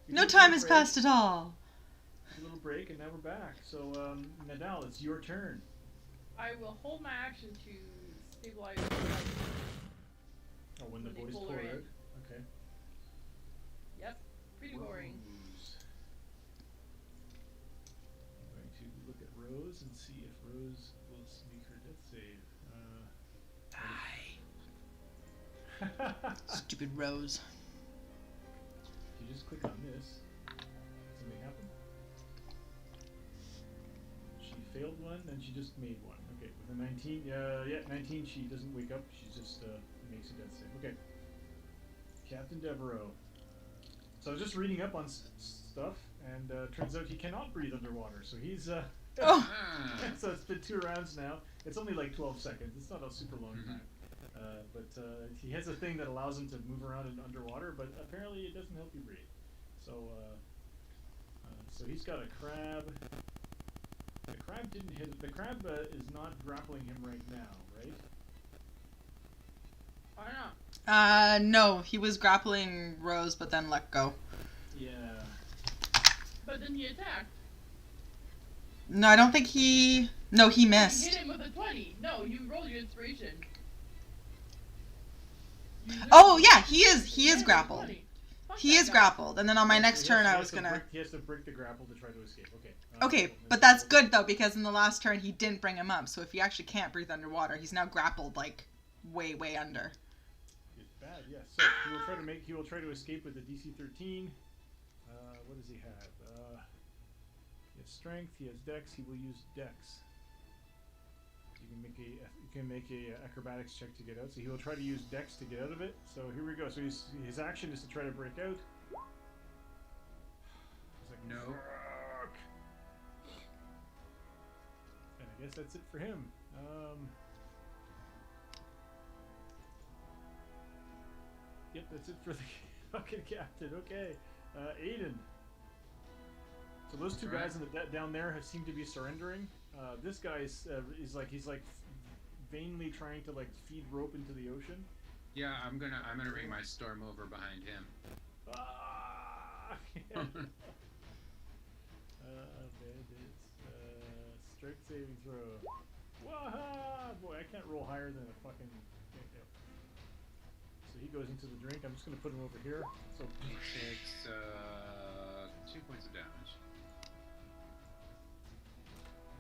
No time has passed at all. A little break, and now we're back. So, Nadal, it's your turn. I will hold my action to stabilize the light Oh, when the when they boys pull pull her her out. in. Okay. Yep, pretty boring. Rose. I'm going to look at Rose and see if Rose will make her death save. If Stupid Rose. you just click on this, something happened. She failed one, then she just made one. Okay, with a 19, yeah, 19, she doesn't wake up. She just makes a death save. Okay. Captain Devereaux. So I was just reading up on stuff, and turns out he cannot breathe underwater. So he's Oh. so it's been 2 rounds now. It's only like 12 seconds. It's not a super long time. But he has a thing that allows him to move around underwater, but apparently it doesn't help you breathe. So so he's got a crab. The crab didn't hit. The crab is not grappling him right now, right? Why not? No, he was grappling Rose, but then let go. Yeah. But then he attacked. No, I don't think he... No, he You missed. hit him with a 20. No, you rolled your inspiration. Oh, yeah, he is hit him with grappled. 20. Fuck He that is guy. grappled, and then on my Yeah, next so turn I has was to gonna... he has to break the grapple to try to escape. Okay. Okay, but that's good, though, because in the last turn he didn't bring him up, so if he actually can't breathe underwater, he's now grappled, like, way, way under. It's bad, yes. So he will try to escape with a DC 13. What does he have? He has strength. He has dex. He will use dex. You can make a acrobatics check to get out. So he will try to use dex to get out of it. So here we go. So his action is to try to break out. It's like, No. fuck. And I guess that's it for him. Yep, that's it for the fucking captain. Okay, Aiden. So those two guys in the down there seem to be surrendering. This guy is he's vainly trying to like feed rope into the ocean. Yeah, I'm gonna bring my storm over behind him. Ah! Bandits. Strength saving throw. Waha! Boy, I can't roll higher than a fucking. Yeah. So he goes into the drink. I'm just gonna put him over here. So He takes 2 points of damage.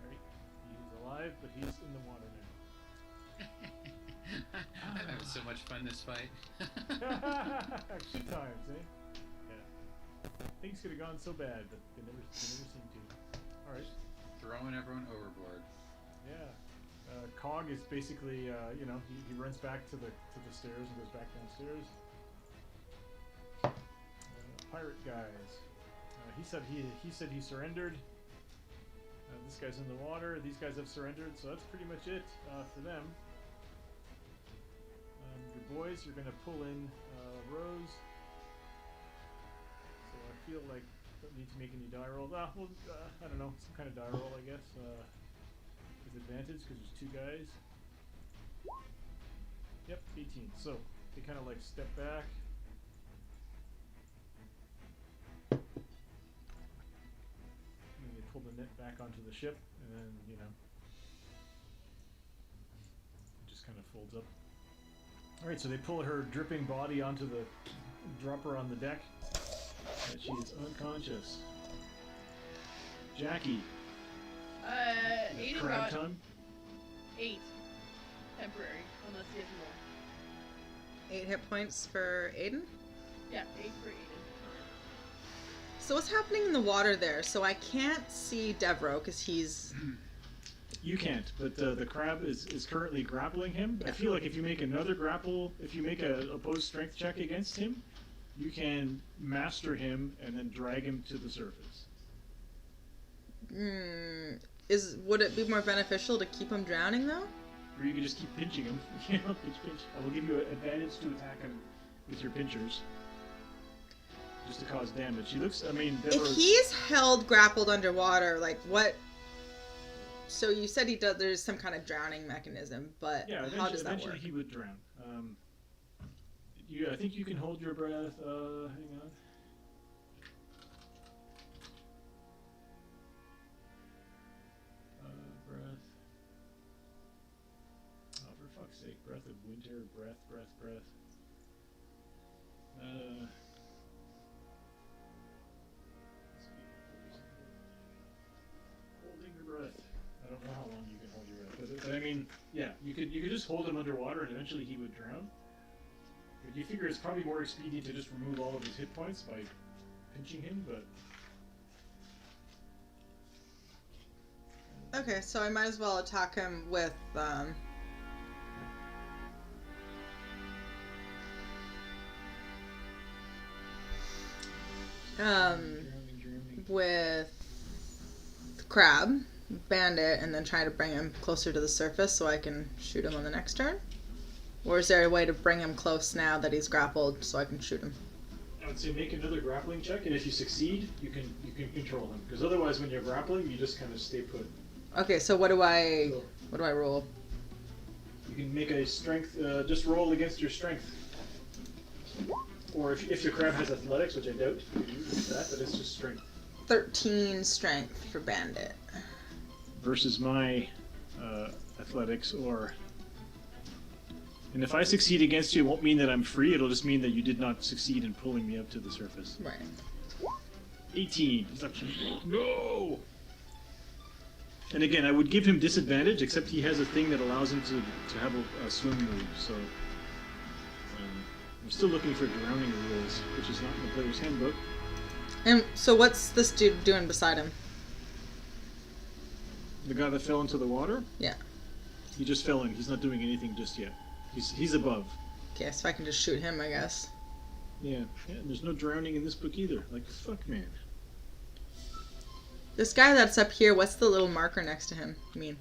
alright. He's alive, but he's in the water now. I'm having so much fun this fight. Good times, eh? Yeah. Things could have gone so bad, but they never seem to. Alright. Throwing everyone overboard. Yeah. Cog is basically, he runs back to the stairs and goes back downstairs. Pirate guys. He said he surrendered. This guy's in the water. These guys have surrendered, so that's pretty much it for them. Your boys, you're gonna pull in Rose. So I feel like don't need to make any die rolls. I don't know, some kind of die roll, I guess. With advantage because there's 2 guys. Yep, 18. So they kind of like step back. And they pull the net back onto the ship, and then it just kind of folds up. All right, so they pull her dripping body onto the, drop her on the deck, and she is unconscious. Jackie. Aiden Crab got tongue. 8. Temporary, unless he has more. 8 hit points for Aiden. Yeah, 8 for Aiden. So what's happening in the water there? So I can't see Devereaux because he's... You can't, but the crab is currently grappling him. I feel like if you make another grapple, if you make a opposed strength check against him, you can master him and then drag him to the surface. Would it be more beneficial to keep him drowning though? Or you can just keep pinching him. Pinch. I will give you an advantage to attack him with your pinchers. Just to cause damage. He looks, If he's held grappled underwater, like what... So you said he does. There's some kind of drowning mechanism, but yeah, how does that eventually work? he would drown. I think you can hold your breath. Hang on. breath. Holding your breath. I don't know how long you can hold your breath, but I mean, yeah, you could just hold him underwater and eventually he would drown. But you figure it's probably more expedient to just remove all of his hit points by pinching him, but. Okay, so I might as well attack him with with Crab, Bandit, and then try to bring him closer to the surface so I can shoot him on the next turn? Or is there a way to bring him close now that he's grappled so I can shoot him? I would say make another grappling check, and if you succeed, you can control him. Because otherwise, when you're grappling, you just kind of stay put. Okay, so what do I roll? You can make a strength. Just roll against your strength. Or if your crab has athletics, which I doubt you do that, but it's just strength. 13 strength for Bandit. Versus my athletics, or. And if I succeed against you, it won't mean that I'm free. It'll just mean that you did not succeed in pulling me up to the surface. Right. 18. No. And again, I would give him disadvantage, except he has a thing that allows him to have a swim move. So I'm still looking for drowning rules, which is not in the player's handbook. And so what's this dude doing beside him? The guy that fell into the water? Yeah. He just fell in. He's not doing anything just yet. He's above. Okay, so I can just shoot him, I guess. Yeah. And there's no drowning in this book either. Like, fuck, man. This guy that's up here, what's the little marker next to him mean?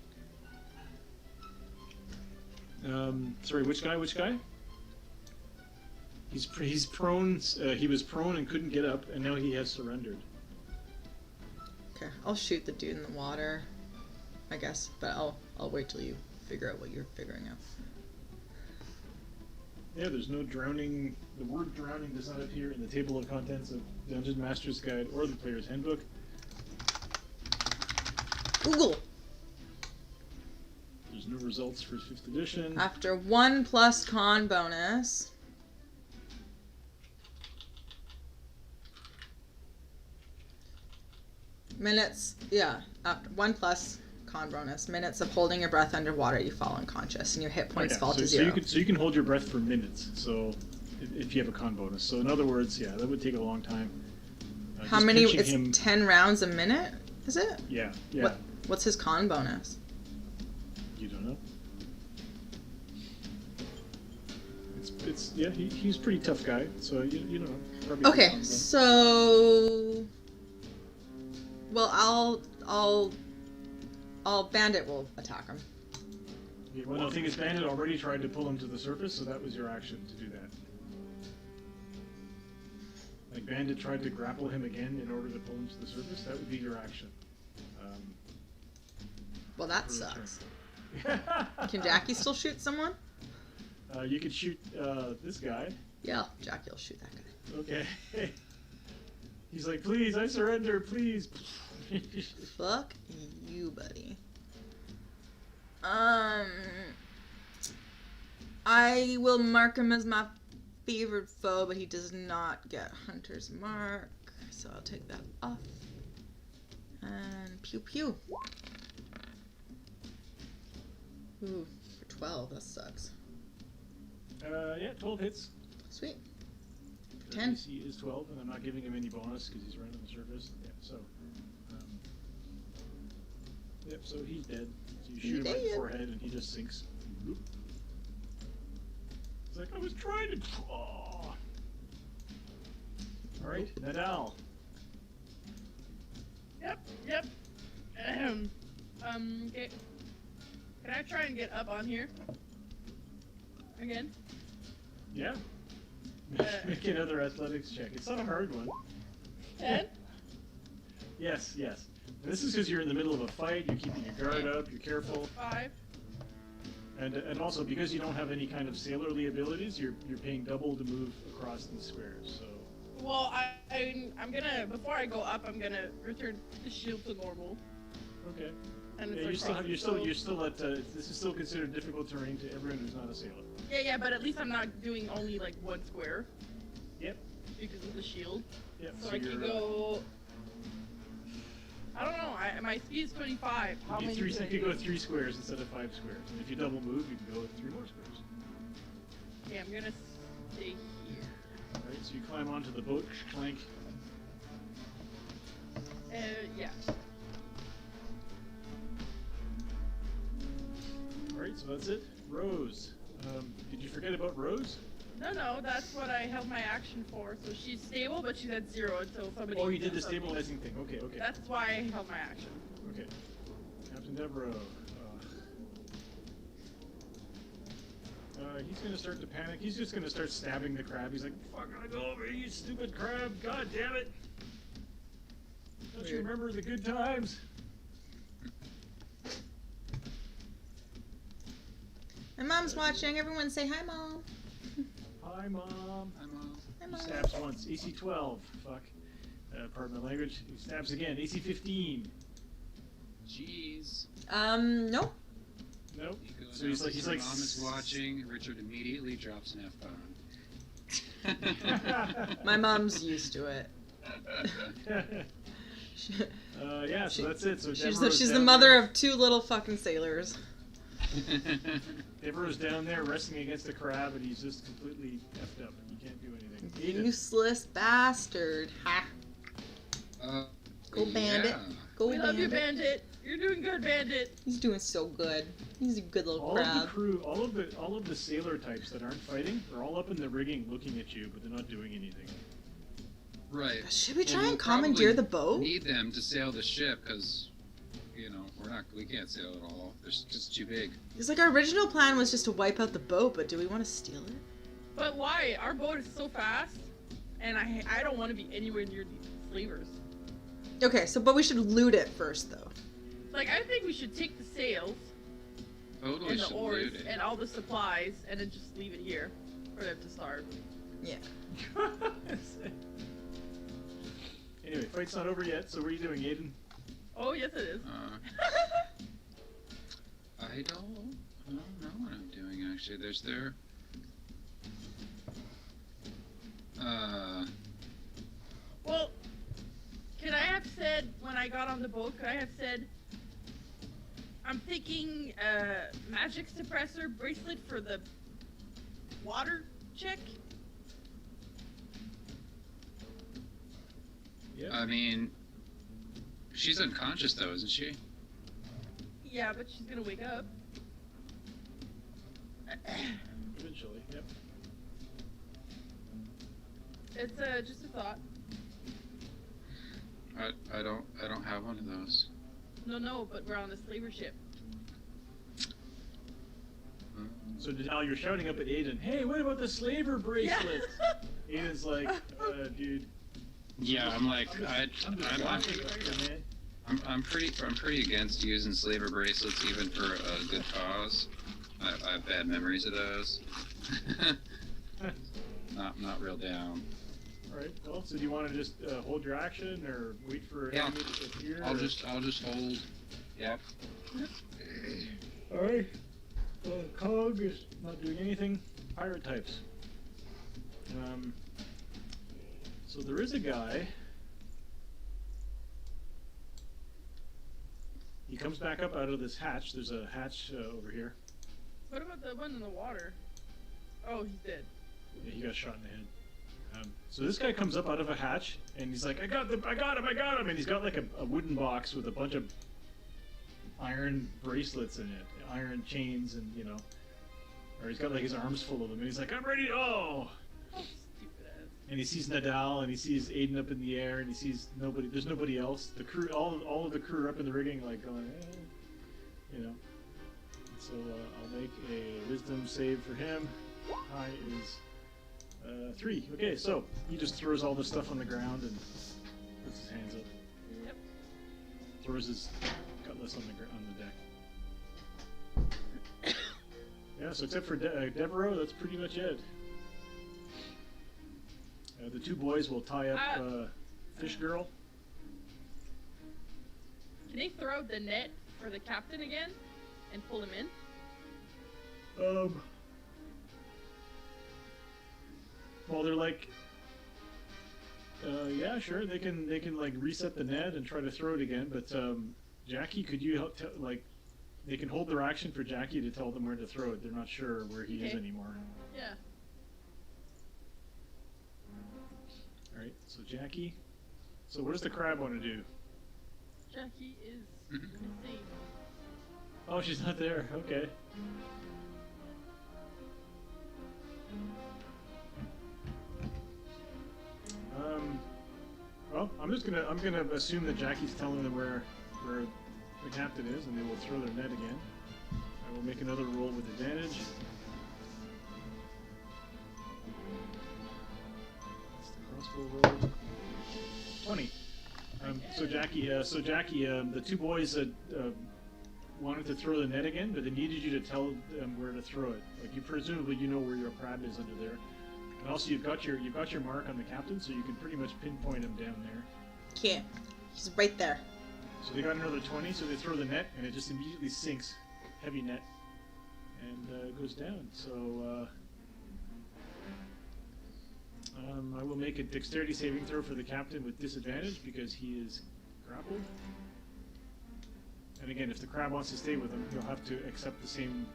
Sorry, which guy? He's prone. He was prone and couldn't get up, and now he has surrendered. Okay, I'll shoot the dude in the water, I guess, but I'll wait till you figure out what you're figuring out. Yeah, there's no drowning. The word drowning does not appear in the table of contents of Dungeon Master's Guide or the Player's Handbook. Google! There's no results for 5th edition. After 1 plus con bonus. Minutes, yeah, after 1 plus con bonus. Minutes of holding your breath underwater, you fall unconscious, and your hit points fall to 0. So you can hold your breath for minutes. So if you have a con bonus. So in other words, yeah, that would take a long time. How many? It's 10 rounds a minute, is it? Yeah. What's his con bonus? You don't know. He's a pretty tough guy. So you know. Probably okay, so. Well, I'll Bandit will attack him. Yeah, well, the thing is, Bandit already tried to pull him to the surface, so that was your action to do that. Like, Bandit tried to grapple him again in order to pull him to the surface, that would be your action. Well, that sucks. Can Jackie still shoot someone? You could shoot this guy. Yeah, Jackie will shoot that guy. Okay. He's like, please, I surrender, please. Fuck you, buddy. I will mark him as my favored foe, but he does not get Hunter's Mark, so I'll take that off. And pew pew. Ooh, for 12, that sucks. Yeah, 12 hits. Sweet. 10. DC is 12, and I'm not giving him any bonus because he's right on the surface. Yeah, so. Yep, so he's dead. So you shoot him right in the forehead, and he just sinks. Boop. It's like, I was trying to. Oh. Alright, Nadal. Yep. Okay. Can I try and get up on here? Again? Yeah. Make another athletics check. It's not a hard one. 10? Yes. This is because you're in the middle of a fight, you're keeping your guard up, you're careful. 5. And also, because you don't have any kind of sailorly abilities, you're paying double to move across these squares, so... Well, I'm gonna, before I go up, I'm gonna return the shield to normal. Okay. And Yeah, you're still at, this is still considered difficult terrain to everyone who's not a sailor. Yeah, but at least I'm not doing only like one square Yep. because of the shield. Yep. So I can go. I don't know. My speed is 25. How many? You can I could do? go 3 squares instead of 5 squares. And if you double move, you can go 3 more squares. Okay, I'm gonna stay here. Alright, so you climb onto the boat plank. Yeah. Alright, so that's it. Rose. Did you forget about Rose? No, that's what I held my action for. So she's stable, but she's at 0 until somebody. Oh, you did the does something. stabilizing thing. Okay. That's why I held my action. Okay. Captain Devereaux. He's gonna start to panic. He's just gonna start stabbing the crab. He's like, "Fuck, I go over here, you stupid crab! God damn it! Don't you Weird. remember the good times?" My mom's watching. Everyone say hi, Mom. Hi, Mom. I'm Hi, He Mom. stabs once. AC 12. Fuck. Pardon my language. He stabs again. AC 15. Jeez. Nope. Nope. He goes So he's out, like, his mom is watching. Richard immediately drops an F-bomb. My mom's used to it. Yeah, so that's it. So She's the mother of 2 little fucking sailors. Devereaux's down there resting against a crab, and he's just completely effed up. He can't do anything. Aiden. Useless bastard. Ha. Go Bandit. Yeah. Go We love you, Bandit. Bandit. You're doing good, Bandit. He's doing so good. He's a good little All of the crab. crew, all of the sailor types that aren't fighting, are all up in the rigging looking at you, but they're not doing anything. Right. Should we try Well, and we'll commandeer probably the boat? Need them to sail the ship because, we can't sail it all. They're just too big. Because like our original plan was just to wipe out the boat, but do we want to steal it? But why? Our boat is so fast, and I don't want to be anywhere near these slavers. Okay, but we should loot it first, though. Like, I think we should take the sails Totally and the should oars loot it. and all the supplies, and then just leave it here for them to starve. Yeah. Anyway, fight's not over yet, so what are you doing, Aiden? Oh, yes, it is. I don't know what I'm doing actually. There's there. Well, could I have said, when I got on the boat, could I have said, I'm thinking magic suppressor bracelet for the water check? Yeah. I mean, she's unconscious though, isn't she? Yeah, but she's gonna wake up. Eventually, yep. It's just a thought. I don't have one of those. No, but we're on a slaver ship. So now you're shouting up at Aiden, "Hey, what about the slaver bracelet?" Aiden's like, dude. Yeah, I'm like, I'm just laughing at you, man. I'm pretty against using slaver bracelets even for a good cause. I have bad memories of those. not real down. Alright, well, so do you want to just hold your action, or wait for an Yeah. enemy to appear? I'll or- just hold. Yep. Alright. Cog is not doing anything. Pirate types. So there is a guy. He comes back up out of this hatch. There's a hatch over here. What about the one in the water? Oh, he's dead. Yeah, he got shot in the head. So this guy comes up out of a hatch, and he's like, I got him! And he's got like a wooden box with a bunch of iron bracelets in it, iron chains, and or he's got like his arms full of them, and he's like, I'm ready! Oh! Oh, stupid ass. And he sees Nadal, and he sees Aiden up in the air, and he sees nobody. There's nobody else. The crew, all of the crew are up in the rigging, like going, So I'll make a wisdom save for him. High is 3. Okay, so he just throws all this stuff on the ground and puts his hands up. Yep. Throws his cutlass on the deck. Yeah, so except for Devereaux, that's pretty much it. The 2 boys will tie up Fish Girl. Can they throw the net for the captain again and pull him in? Well, they're like, yeah, sure, they can like reset the net and try to throw it again. But Jackie, could you help? Like, they can hold their action for Jackie to tell them where to throw it. They're not sure where he is Okay. anymore. Yeah. All right, so Jackie. So what does the crab want to do? Jackie is missing. Oh, she's not there. Okay. Well, I'm gonna assume that Jackie's telling them where the captain is, and they will throw their net again. I will make another roll with advantage. That's the crossbow roll. 20. So Jackie, the two boys wanted to throw the net again, but they needed you to tell them where to throw it. Like, you presumably know where your crab is under there. And also you've got your mark on the captain, so you can pretty much pinpoint him down there. Can't. He's right there. So they got another 20, so they throw the net, and it just immediately sinks. Heavy net. And goes down. So I will make a dexterity saving throw for the captain with disadvantage because he is grappled. And again, if the crab wants to stay with him, he'll have to accept the same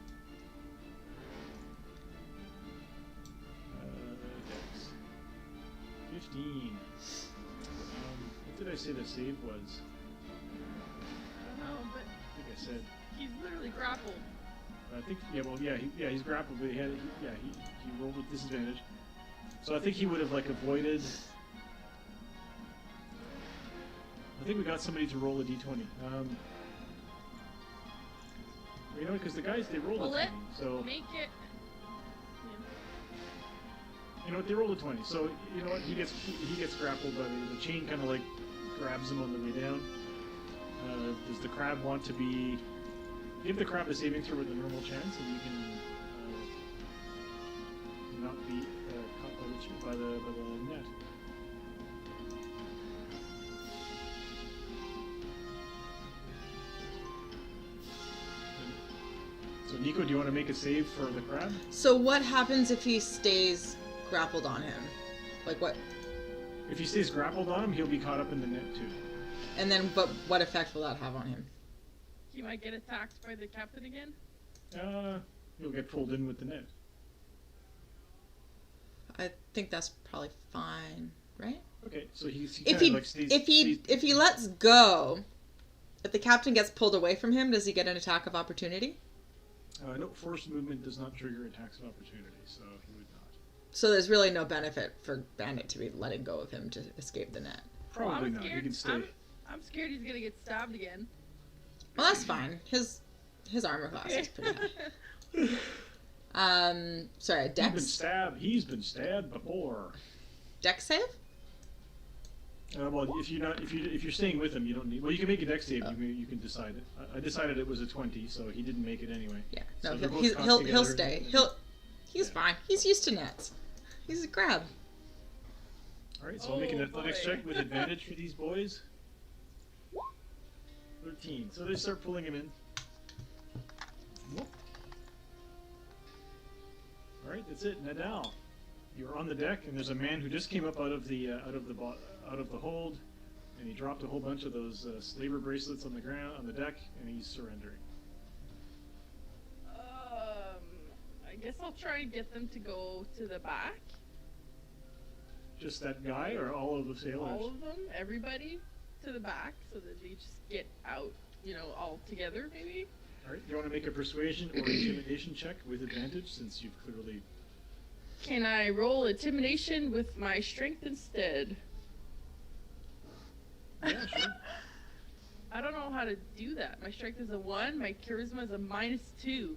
dex. 15. What did I say the save was? I don't know, but I think I said. he's literally grappled. I think, he's grappled, but he rolled with disadvantage. So I think he would have like avoided. I think we got somebody to roll a d20. You know, because the guys they rolled Well, a 20, so Make it. you know what, they rolled a 20. So you know what, he gets grappled, but the chain kind of like grabs him on the way down. Does the crab want to be? Give the crab a saving throw with a normal chance, and you can not be caught by the net. So Nico, do you want to make a save for the crab? So what happens if he stays grappled on him? Like what? If he stays grappled on him, he'll be caught up in the net too. And then, but what effect will that have on him? He might get attacked by the captain again. He'll get pulled in with the net. I think that's probably fine, right? Okay, so he If kinda he like stays. if he lets go, if the captain gets pulled away from him, does he get an attack of opportunity? No, forced movement does not trigger attacks of opportunity, so he would not. So there's really no benefit for Bandit to be letting go of him to escape the net. Probably I'm not. scared. He can stay. I'm scared he's gonna get stabbed again. Well, that's fine. His armor class is pretty high. Sorry, Dex. He's been stabbed before. Dex save? Well, if you're staying with him, you don't need. Well, you can make a dex save. You can decide it. I decided it was a 20, so he didn't make it anyway. Yeah. So No, they're both caught he'll together. stay. He's Yeah. fine. He's used to nets. He's a crab. All right, so I'll make an Oh, athletics boy. check with advantage for these boys. 13. So they start pulling him in. Whoop. All right, that's it. Nadal, you're on the deck, and there's a man who just came up out of the hold, and he dropped a whole bunch of those slaver bracelets on the ground on the deck, and he's surrendering. I guess I'll try and get them to go to the back. Just that guy, or all of the sailors? All of them, everybody, to the back, so that they just get out, all together, maybe. All right, you want to make a persuasion or intimidation check with advantage, since you've clearly. Can I roll intimidation with my strength instead? Yeah, sure. I don't know how to do that. My strength is a 1, my charisma is a -2.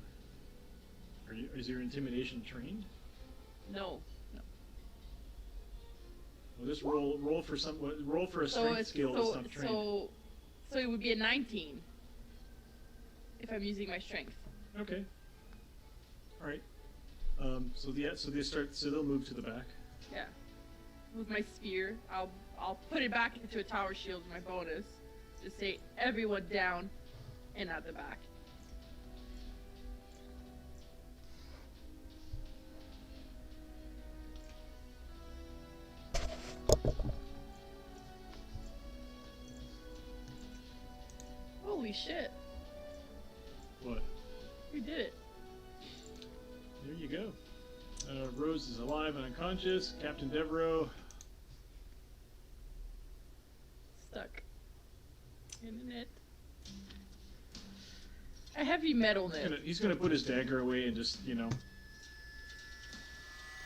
Is your intimidation trained? No. Well, just roll for a strength skill that's not trained. So it would be a 19 if I'm using my strength. Okay. All right. So they'll move to the back. Yeah. With my spear, I'll put it back into a tower shield with my bonus. Just say everyone down and at the back. Holy shit. What? We did it. There you go. Rose is alive and unconscious. Captain Devereaux. Stuck. In a net. A heavy metal net. He's gonna put his dagger away and just, you know,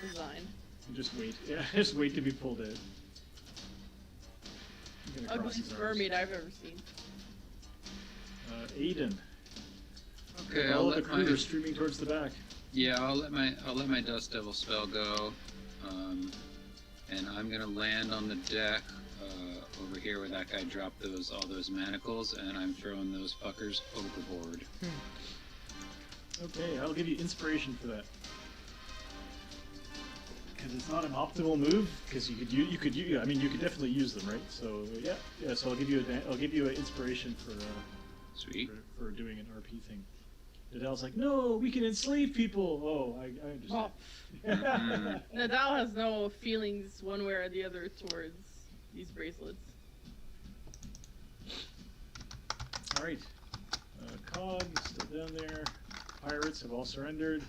Design. just wait. Yeah, just wait to be pulled in. He's gonna cross Ugliest his arms. mermaid I've ever seen. Aiden. Okay, All I'll of the let crew my are streaming towards the back. I'll let my Dust Devil spell go, and I'm gonna land on the deck over here where that guy dropped all those manacles, and I'm throwing those fuckers overboard. Okay, I'll give you inspiration for that. Because it's not an optimal move. Because you could definitely use them, right? So yeah. So I'll give you an inspiration for Sweet. for doing an RP thing. Nadal's like, no, we can enslave people. Oh, I Oh, understand. Nadal has no feelings one way or the other towards these bracelets. All right. Cog is still down there. Pirates have all surrendered.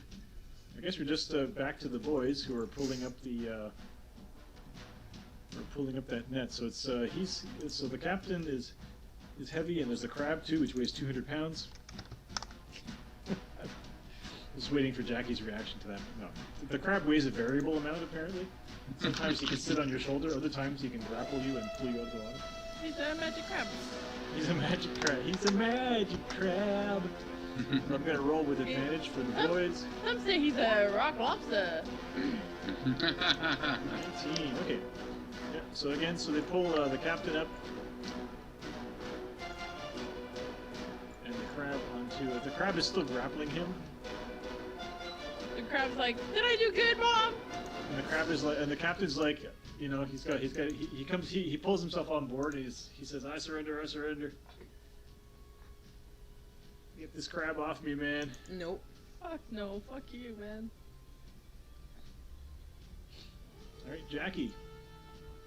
I guess we're just back to the boys who are pulling up that net. So it's so the captain is heavy, and there's the crab too, which weighs 200 pounds. Just waiting for Jackie's reaction to that. No, the crab weighs a variable amount apparently. Sometimes he can sit on your shoulder, other times he can grapple you and pull you out of the water. He's a magic crab. He's a magic crab. He's a magic crab. I'm gonna roll with advantage for the boys. Some say he's a rock lobster. 19. Okay. Yeah, so again, they pull the captain up, and the crab onto. The crab is still grappling him, The crab's like, did I do good, Mom? and the crab is like, and the captain's like, you know, he pulls himself on board. And he says, I surrender. Get this crab off me, man. Nope. Fuck no, fuck you, man. All right, Jackie.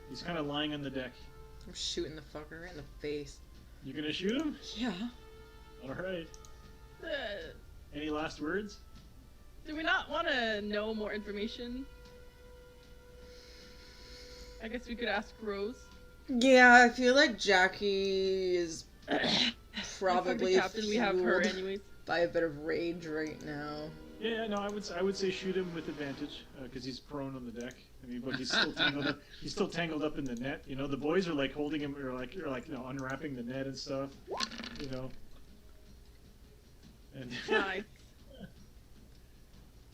He's kind of lying on the deck. I'm shooting the fucker right in the face. You gonna shoot him? Yeah. All right. Uh, Any last words? do we not want to know more information? I guess we could ask Rose. Yeah, I feel like Jackie is probably Fuck the captain, we have her fueled anyways. by a bit of rage right now. Yeah, no, I would say shoot him with advantage because he's prone on the deck. I mean, but he's still tangled up. He's still tangled up in the net. You know, the boys are like holding him, or like you know, unwrapping the net and stuff. You know. And Nice.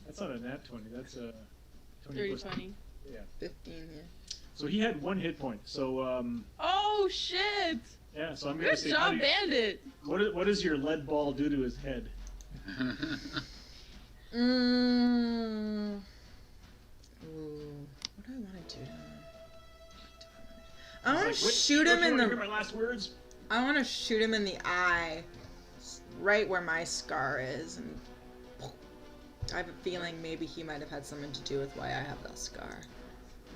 that's not a nat 20. That's a 20 Dirty plus. 20. Yeah. 15, yeah. So he had 1 hit point. So Oh shit! yeah. So I'm gonna Good say, job, Bandit! what does your lead ball do to his head? Ooh. What do I want to do to him? I want to He's like, shoot "Wait, him don't in you wanna hear the. my last words. I want to shoot him in the eye, right where my scar is, and I have a feeling maybe he might have had something to do with why I have that scar.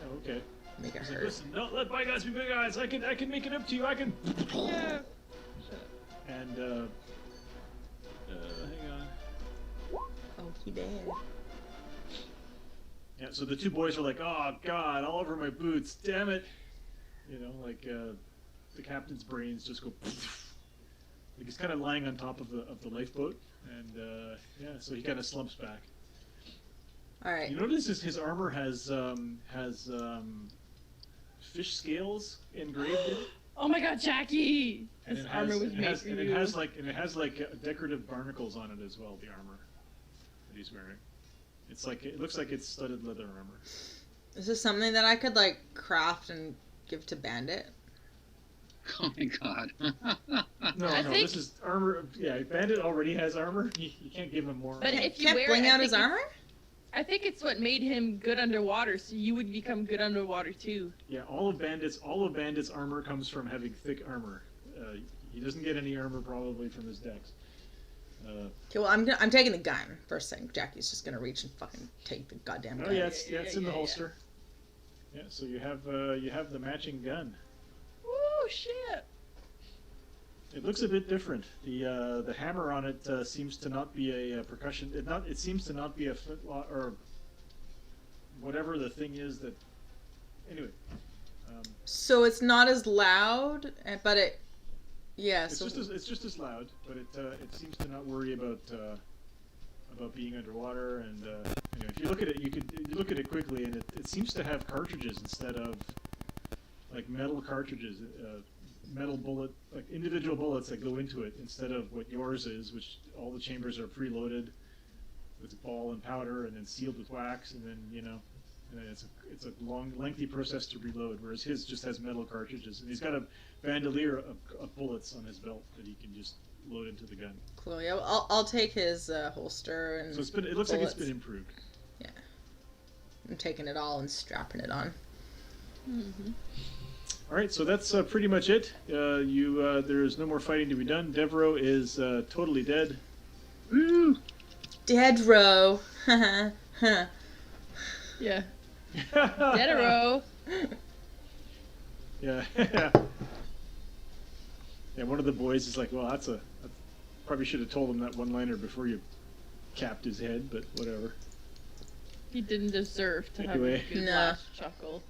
Oh, okay. Make it He's like, hurt. listen, don't let bygones be bygones. I can make it up to you. I can. Yeah. And hang on. Oh, he did. Yeah, so the two boys are like, oh god, all over my boots, damn it. You know, like the captain's brains just go like he's kind of lying on top of the lifeboat, and yeah, so he kind of slumps back. All right. You notice his armor has fish scales engraved in it. Oh my god, Jackie! And This it armor has, was made for and you. it has like decorative barnacles on it as well. The armor that he's wearing. It's like it looks like it's studded leather armor. Is this something that I could like craft and give to Bandit? Oh my god. No, I think- this is armor. Yeah, Bandit already has armor. You can't give him more. But armor. if you Can't wear bling it, I out his think armor? I think it's what made him good underwater, so you would become good underwater too. Yeah, all of Bandit's armor comes from having thick armor. He doesn't get any armor probably from his decks. Okay, well I'm taking the gun first thing. Jackie's just gonna reach and fucking take the goddamn gun. Oh yeah, it's in the holster. Yeah, so you have the matching gun. Woo, shit. It looks a bit different. The hammer on it seems to not be a percussion. It seems to not be a flintlock or whatever the thing is that. Anyway, So it's not as loud, but it. Yeah. it's So just as loud, but it seems to not worry about being underwater. And anyway, if you look at it, you look at it quickly, and it seems to have cartridges instead of like metal cartridges. Metal bullet, like individual bullets that go into it instead of what yours is, which all the chambers are preloaded with ball and powder and then sealed with wax, and then and then it's a long, lengthy process to reload. Whereas his just has metal cartridges, and he's got a bandolier of bullets on his belt that he can just load into the gun. cool. Yeah, well, I'll take his holster and. So it looks like it's bullets. been improved. Yeah. I'm taking it all and strapping it on. Mm-hmm. All right, so that's pretty much it. There's no more fighting to be done. Devereaux is totally dead. Woo! Deadro. Yeah. Deadero. Yeah. Yeah, one of the boys is like, well, that's probably should have told him that one-liner before you capped his head, but whatever. He didn't deserve to have Anyway. a good No. last chuckle.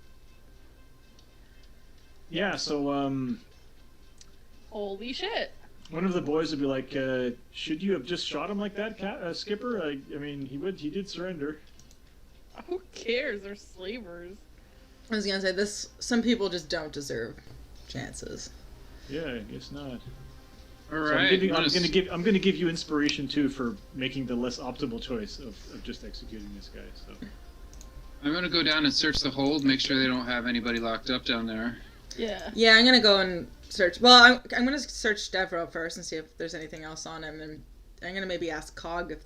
Yeah, so Holy shit. one of the boys would be like, should you have just shot him like that, Skipper? I mean, he did surrender. Who cares? They're slavers. I was gonna say this. Some people just don't deserve chances. Yeah, I guess not. All So right. I'm gonna give you inspiration too for making the less optimal choice of just executing this guy. So I'm gonna go down and search the hold, make sure they don't have anybody locked up down there. Yeah. Yeah, I'm gonna go and search. Well, I'm gonna search Devereaux first and see if there's anything else on him, and I'm gonna maybe ask Cog if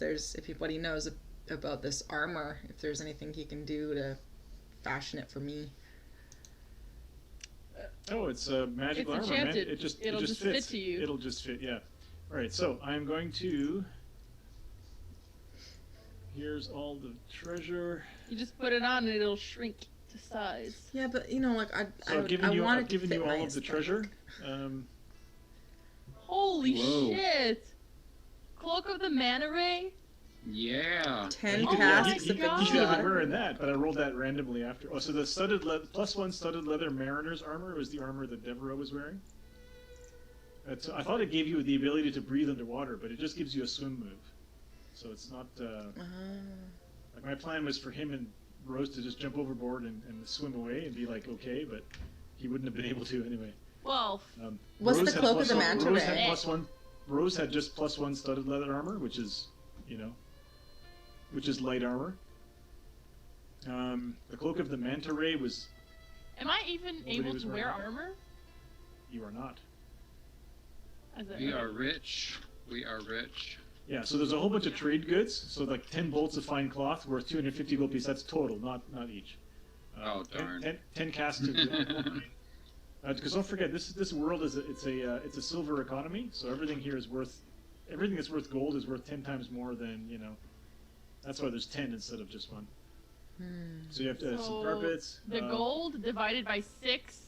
what he knows about this armor, if there's anything he can do to fashion it for me. oh, it's a magical It's armor, man. enchanted. It It'll just just fit fits. to you. It'll just fit. Yeah. All right. So I'm going to. Here's all the treasure. You just put it on and it'll shrink to size. Yeah, but like So I've given you want I've it to given fit you my all of the aesthetic. treasure. Holy Whoa. shit! Cloak of the Manta Ray? Yeah. 10 Oh my casks he, of he, God. he should have been water. wearing that, but I rolled that randomly after. Oh, so the +1 studded leather mariner's armor was the armor that Devereaux was wearing. I thought it gave you the ability to breathe underwater, but it just gives you a swim move. So it's not. Like my plan was for him and Rose to just jump overboard and swim away and be like okay, but he wouldn't have been able to anyway. Well, What's Rose the had cloak of the +1 manta Rose ray? had +1. Rose had just +1 studded leather armor, which is, which is light armor. The cloak of the manta ray was. am I even Nobody able was to wearing wear that. armor? You are not. As a- We are rich. We are rich. Yeah, so there's a whole bunch of trade goods. So like 10 bolts of fine cloth worth 250 gold pieces. That's total, not each. Oh, darn. 10 casks of. Because don't forget, this world is it's a silver economy. So everything here is worth. Everything that's worth gold is worth 10 times more than That's why there's 10 instead of just one. So you have to have some So, carpets. The gold divided by 6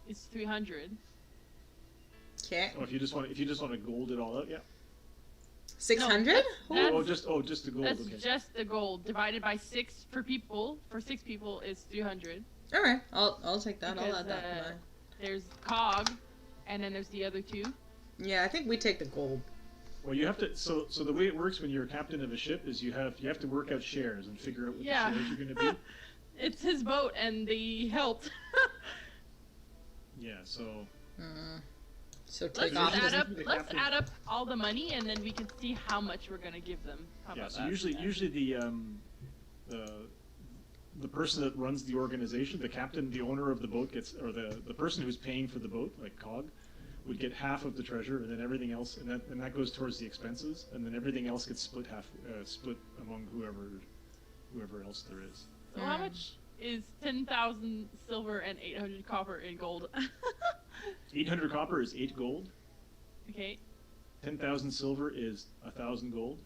is 300. Okay. Oh, if you just want to gold it all out, yeah. 600? that's- Just the gold. That's Okay. just the gold divided by 6 for people. For 6 people is 300. All right, I'll take that. I'll Because, add that. to mine. There's Cog, and then there's the other 2. Yeah, I think we take the gold. Well, you have to. So the way it works when you're a captain of a ship is you have to work out shares and figure out what Yeah. the shares you're going to be. It's his boat, and they helped. Yeah. So. So Let's take just off. add doesn't up. the Let's captain- add up all the money, and then we can see how much we're gonna give them. How Yeah. about So that? usually the person that runs the organization, the captain, the owner of the boat gets, or the person who's paying for the boat, like Cog, would get half of the treasure, and then everything else, and that goes towards the expenses, and then everything else gets split among whoever else there is. So how much is 10,000 silver and 800 copper in gold? 800 copper is 8 gold. Okay. 10,000 silver is 1,000 gold.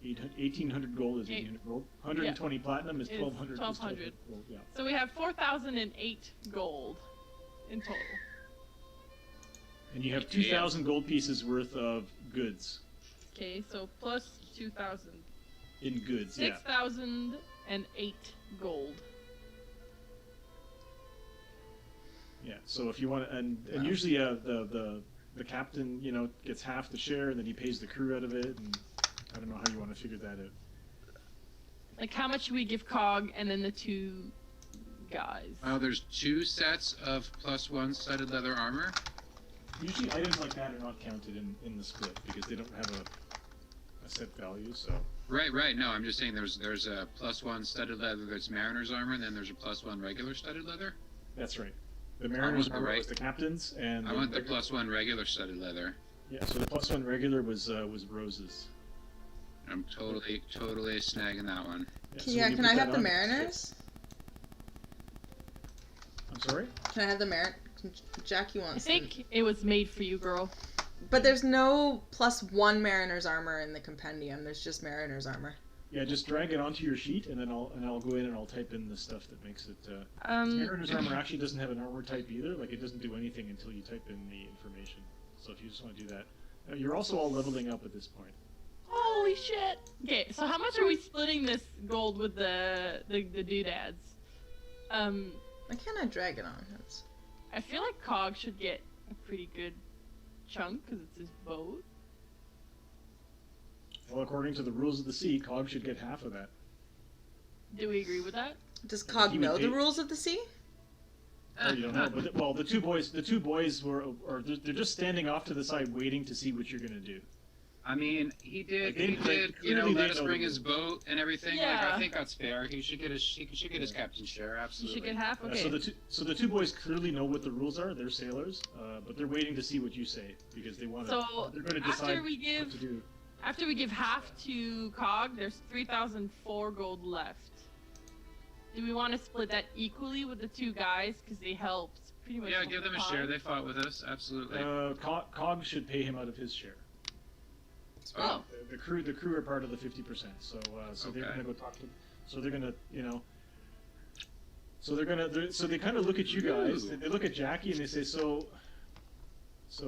1800 gold is 800 gold. 120 platinum is Is 1200. 1200. Gold, yeah. So we have 4,008 gold in total. And you have 2,000 gold pieces worth of goods. Okay, so plus 2,000. In goods, yeah. 6,008 gold. Yeah. So if you want, and usually the captain, you know, gets half the share, and then he pays the crew out of it, and I don't know how you want to figure that out. Like, how much should we give Cog and then the two guys? Oh, there's 2 sets of +1 studded leather armor. Usually items like that are not counted in the split because they don't have a set value. So Right. No, I'm just saying there's a +1 studded leather that's mariner's armor, and then there's a +1 regular studded leather. that's right. The mariners want the armor right- was the captain's, and I want the regular- +1 regular studded leather. Yeah. So the +1 regular was Rose's. I'm totally snagging that one. So Yeah, when you can put I that have the on, mariners? I'm sorry. Can I have the Jackie I wants think it was made for you, girl. But there's no +1 mariner's armor in the compendium. There's just mariner's armor. Yeah, just drag it onto your sheet, and then I'll go in and I'll type in the stuff that makes it. Um, Mariner's armor actually doesn't have an armor type either. Like, it doesn't do anything until you type in the information. So if you just want to do that, you're also all leveling up at this point. Holy shit! Okay, so how much are we splitting this gold with the doodads? Why can't I drag it on? That's... I feel like Cog should get a pretty good chunk because it's his boat. Well, according to the rules of the sea, Cog should get half of that. Do we agree with that? Does Yeah, Cog he would know the pay- rules of the sea? Oh, you don't know, but well, the two boys they're just standing off to the side, waiting to see what you're gonna do. I mean, he did, Like, you know, clearly they let us know bring the his boat and everything. Like, Yeah. I think that's fair. He should get his captain's share, You absolutely. should get half. Okay. So the two boys clearly know what the rules are. They're sailors, but they're waiting to see what you say because they want to. So, They're going to decide after we give- what to do. After we give half to Cog, there's 3,004 gold left. Do we want to split that equally with the two guys because they helped pretty much? Yeah, give them a Cog? share. They fought with us, absolutely. Cog should pay him out of his share. Oh. The crew are part of the 50%. So they're Okay. going to go talk to. So they're going to So so they kind of look at you guys. Ooh. They look at Jackie and they say, so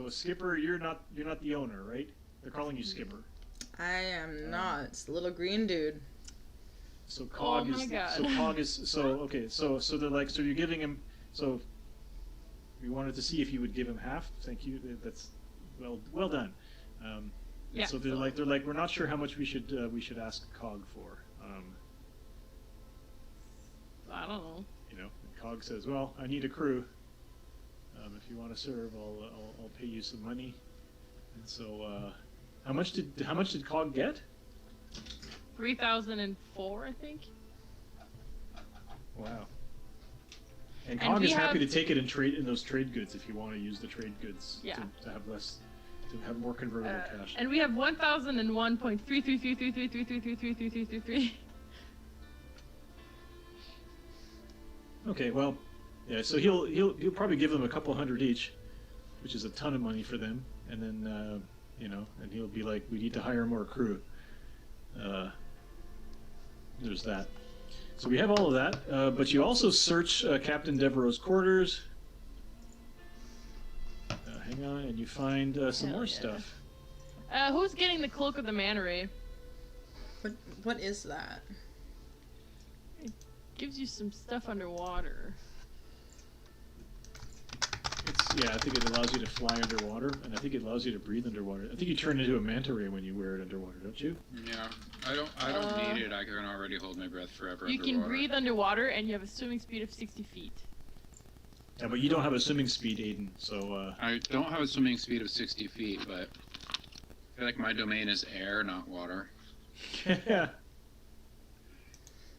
Skipper, you're not the owner, right? They're calling you Skipper. I am not. It's the little green dude. So Cog Oh my God. So Cog is okay. So they're like, so you're giving him. So we wanted to see if you would give him half. Thank you. That's well done. Yeah, So they're like we're not sure how much we should ask Cog for. I don't know. You know, and Cog says, well, I need a crew. If you want to serve, I'll pay you some money. And so how much did Cog get? 3,004, I think. Wow. And And Cog we is happy have- to take it in trade in those trade goods if you want to use the trade goods Yeah. to have more convertible cash. And we have 1,001.3333333333333. Okay, well, yeah. So he'll probably give them a couple hundred each, which is a ton of money for them. And then and he'll be like, we need to hire more crew. There's that. So we have all of that, but you also search Captain Devereaux's quarters. Hang on, and you find some Hell more yeah. stuff. Who's getting the cloak of the manta ray? What is that? Gives you some stuff underwater. I think it allows you to fly underwater, and I think it allows you to breathe underwater. I think you turn into a manta ray when you wear it underwater, don't you? Yeah, I don't need it. I can already hold my breath forever You underwater. can breathe underwater, and you have a swimming speed of 60 feet. Yeah, but you don't have a swimming speed, Aiden. So I don't have a swimming speed of 60 feet, but I feel like my domain is air, not water. yeah.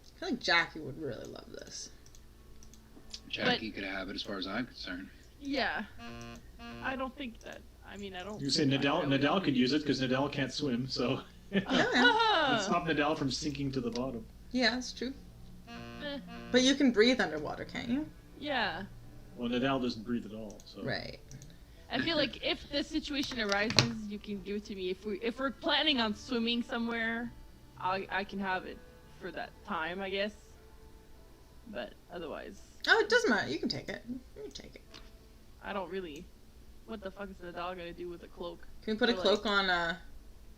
I feel like Jackie would really love this. Jackie could have it as far as I'm concerned. Yeah. I don't think that. I mean, I don't. You say Nadal could use it because Nadal can't swim, so let's stop Nadal from sinking to the bottom. Yeah, that's true. Eh, But you can breathe underwater, can't you? yeah. Well, Nadal doesn't breathe at all, so. Right. I feel like if the situation arises, you can give it to me. If we're planning on swimming somewhere, I can have it for that time, I guess. But otherwise, Oh, it doesn't matter. You can take it. You can take it. I don't really. What the fuck is the dog gonna do with a cloak? Can we put a Or, like- cloak on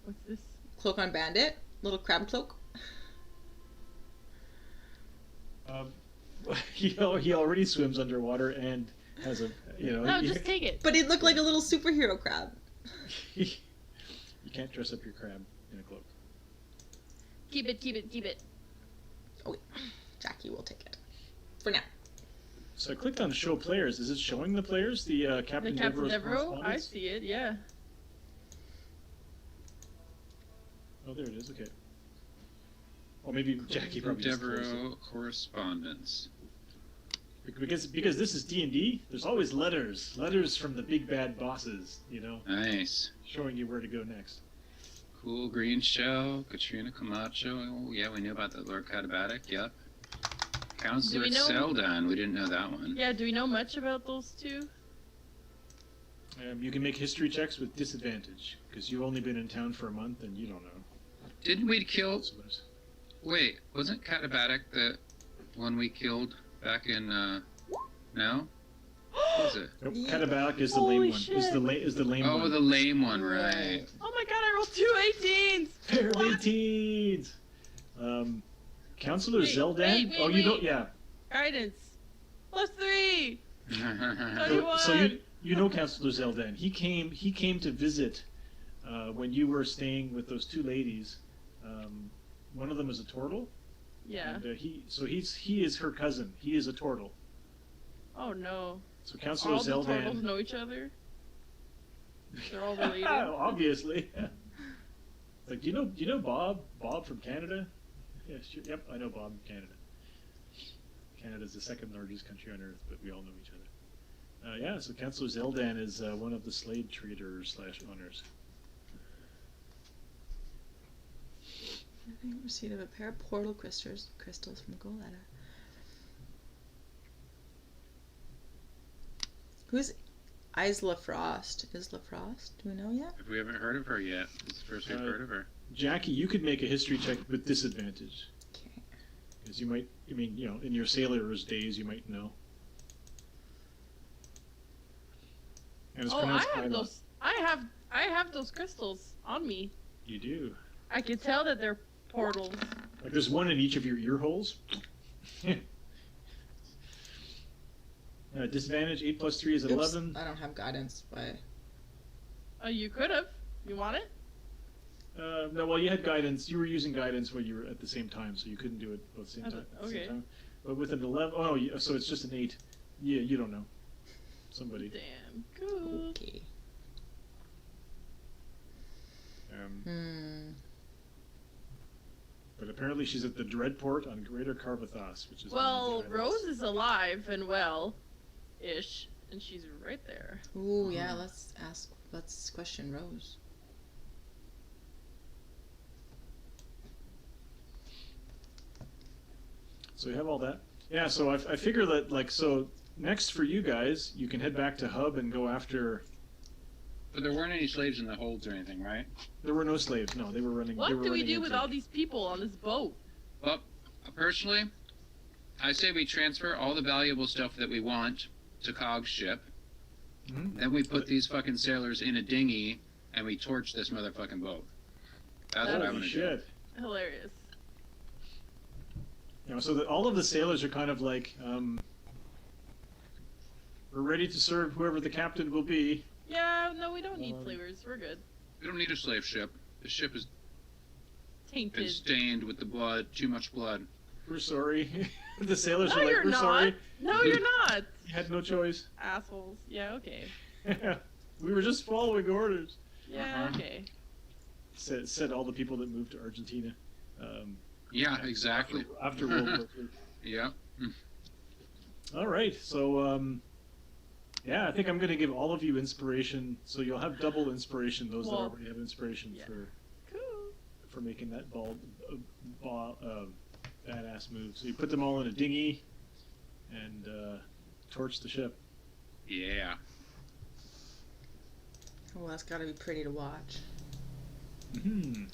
What's this? Bandit? Little crab cloak. He already swims underwater and has a No, just take it. But he'd look like a little superhero crab. you can't dress up your crab in a cloak. Keep it. Jackie will take it. For now. So I clicked on show players. Is it showing the players? The The Captain Captain Devereaux's Devereaux? I correspondence? see it, yeah. Oh, there it is. Okay. Well, maybe Jackie probably just closed it. Devereaux correspondence. Because this is D&D. There's always letters from the big bad bosses. Nice. Showing you where to go next. Cool Green Shell, Katrina Camacho. Oh, yeah, we knew about that. Lord Katabatic, yep. Counselor we know- Seldan, we didn't know that one. Yeah, do we know much about those two? You can make history checks with disadvantage because you've only been in town for a month and you don't know. Didn't we kill... So there's- Wait, wasn't Katabatic the one we killed back in, No? What was it? Nope, Yeah. Katabatic is the Holy lame one. shit. Is the lame Oh, one. the lame one, right. Oh my god, I rolled 2 18s! Fairly What? teens. Counselor Wait, Zeldan. wait, Oh, you don't. wait. Yeah. Guidance. +3! So you know Counselor Zeldan. He came to visit when you were staying with those two ladies. One of them is a turtle. Yeah. And, he is her cousin. He is a turtle. Oh no. So Counselor All the turtles Zeldan. know each other? They're all related? Obviously. Like, do you know Bob? Bob from Canada? Yeah, sure. Yep, I know Bob from Canada. Canada's the second largest country on Earth, but we all know each other. Yeah, so Counselor Zeldan is one of the Slade traders / owners. Receipt of a pair of portal crystals from Goletta. Who's Isla Frost? Isla Frost? Do we know yet? We haven't heard of her yet. It's the first we've heard of her. Jackie, you could make a history check with disadvantage. Okay. Because you might, in your sailor's days, you might know. And it's Oh, I pronounced have Isla. those. I have those crystals on me. You do. I can tell that they're portals. Like there's one in each of your ear holes. Disadvantage, 8 plus 3 is Oops, 11. I don't have guidance, but Oh, you could have. You want it? No, well, you had guidance. You were using guidance when you were at the same time, so you couldn't do it both at the same Oh, time. at the same okay. time. But with an 11, oh, so it's just an 8. Yeah, you don't know. Somebody. Damn. Cool. okay. Um, But apparently she's at the Dreadport on Greater Carvathos, which is Well, one of the Rose islands. is alive and well-ish, and she's right there. Ooh, yeah. Let's question Rose. So you have all that. Yeah. So I figure that so next for you guys, you can head back to Hub and go after. But there weren't any slaves in the holds or anything, right? There were no slaves. No, they were running. What they were do we running do with into- all these people on this boat? Well, personally, I say we transfer all the valuable stuff that we want to Cog's ship. Mhm. Then we put these fucking sailors in a dinghy and we torch this motherfucking boat. That's what I'm Holy gonna do. shit. Hilarious. So that all of the sailors are kind of like, we're ready to serve whoever the captain will be. Yeah, no, we don't need Um, flavors. We're good. We don't need a slave ship. The ship has been Tainted. stained with the blood, too much blood. We're sorry. The sailors No, are like, you're we're not. sorry. No, you're not. You had no choice. Assholes. Yeah, okay. We were just following orders. Yeah, Uh-huh. okay. Said all the people that moved to Argentina. Yeah, exactly. After World War II. Yeah. All right, so yeah, I think I'm going to give all of you inspiration, so you'll have double inspiration. Those that Well, already have inspiration yeah. for Cool. making that badass move. So you put them all in a dinghy and torch the ship. Yeah. Oh, that's got to be pretty to watch. Hmm.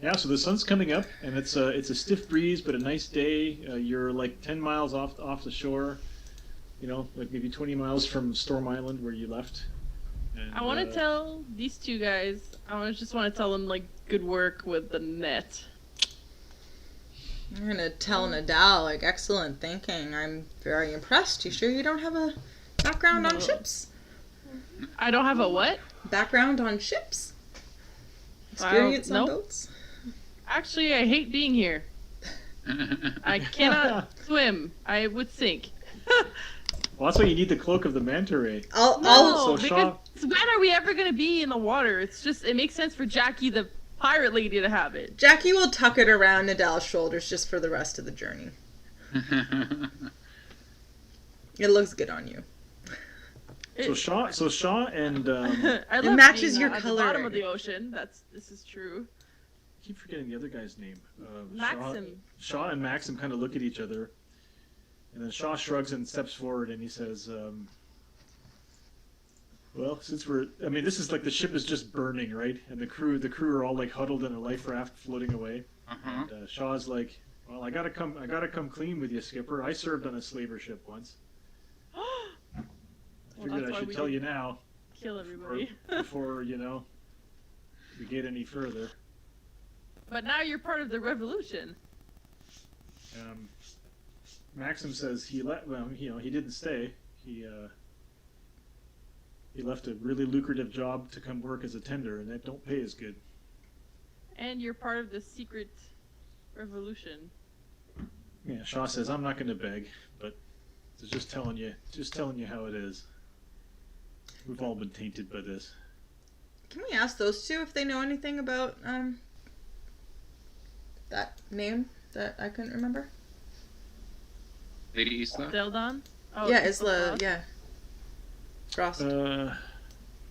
Yeah, so the sun's coming up, and it's a stiff breeze, but a nice day. You're like 10 miles off the shore, you know, like maybe 20 miles from Storm Island where you left. And, I want to tell these two guys. Just want to tell them like good work with the net. I'm gonna tell Nadal, like, excellent thinking. I'm very impressed. You sure you don't have a background on No. ships? I don't have a what? Background on ships? Experience on nope. boats? Actually, I hate being here. I cannot swim. I would sink. Well, that's why you need the cloak of the manta ray. I'll No, So because Shaw- when are we ever gonna be in the water? It makes sense for Jackie, the pirate lady, to have it. Jackie will tuck it around Nadal's shoulders just for the rest of the journey. It looks good on you. So Shaw and I love matches being your at the bottom coloring. of the ocean. This is true. I keep forgetting the other guy's name. Maxim. Shaw and Maxim kind of look at each other, and then Shaw shrugs and steps forward, and he says, "Well, this is like the ship is just burning, right? And the crew are all like huddled in a life raft, floating away." Uh-huh. And Shaw's like, "Well, I gotta come clean with you, Skipper. I served on a slaver ship once. I figured that's I why should we tell you didn't now Kill everybody. before we get any further." But now you're part of the revolution. Maxim says he didn't stay. He left a really lucrative job to come work as a tender, and that don't pay as good. And you're part of the secret revolution. Yeah, Shaw says I'm not going to beg, but it's just telling you how it is. We've all been tainted by this. Can we ask those two if they know anything about that name that I couldn't remember? Lady Isla? Deldon? Oh, Yeah, it's Isla, Frost. yeah. Frost.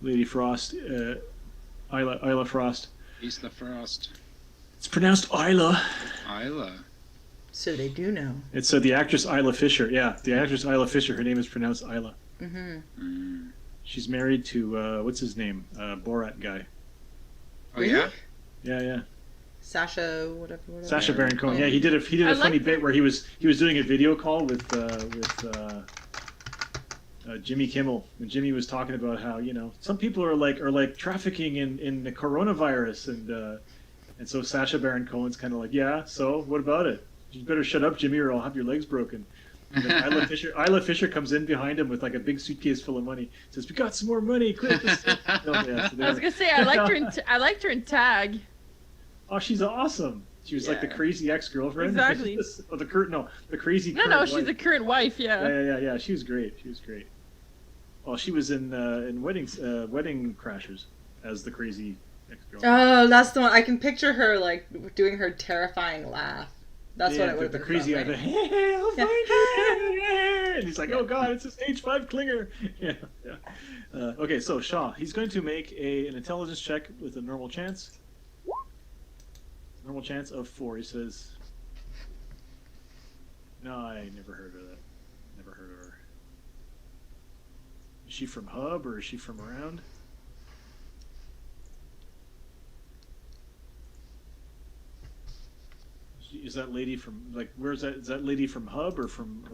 Lady Frost, Isla Frost. Isla Frost. It's pronounced Isla. Isla. So they do know. It's the actress Isla Fisher. Yeah, the actress Isla Fisher. Her name is pronounced Isla. Mm-hmm. Mm. She's married to what's his name? Borat guy. Oh, yeah? Yeah. Sasha, whatever. Sacha Baron Cohen. Yeah, he did a I funny like bit where he was doing a video call with Jimmy Kimmel, and Jimmy was talking about how some people are like trafficking in the coronavirus, and so Sacha Baron Cohen's kind of like, yeah, so what about it? You better shut up, Jimmy, or I'll have your legs broken. And then Isla Fisher comes in behind him with like a big suitcase full of money. Says, "We got some more money, quick!" I was gonna say I liked her in Tag. Oh, she's awesome. She was like the Yeah. crazy ex-girlfriend. Exactly. The crazy. No, current she's wife. the current wife. Yeah. Yeah. She was great. Well, she was in Wedding Crashers as the crazy ex-girlfriend. Oh, that's the one. I can picture her like doing her terrifying laugh. That's what it would have the been. crazy from, guy. right? Hey, I'll find you. And he's like, "Oh God, it's a stage 5 clinger." Yeah. Okay, so Shaw, he's going to make an intelligence check with a normal chance. Normal chance of 4. He says, "No, I never heard of that. Never heard of her. Is she from Hub or is she from around?" Is that lady from where's that? Is that lady from Hub or from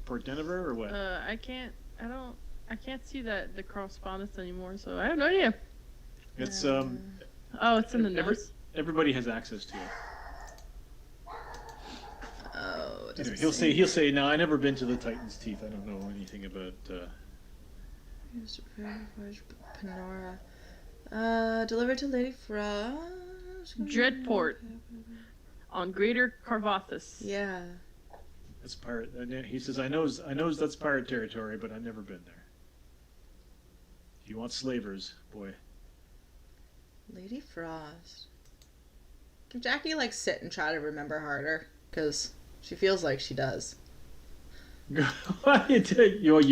Port Denver or what? I can't see the correspondence anymore, so I have no idea. It's Oh, it's in the notes. everybody has access to it. Oh, it Anyway, doesn't he'll say no. I never been to the Titan's Teeth. I don't know anything about. Panora. Delivered to Lady Frost. Dreadport on Greater Carvathus. Yeah. That's pirate. He says, I knows that's pirate territory, but I've never been there. If you want slavers, boy. Lady Frost. Can Jackie sit and try to remember harder? Because she feels like she does. You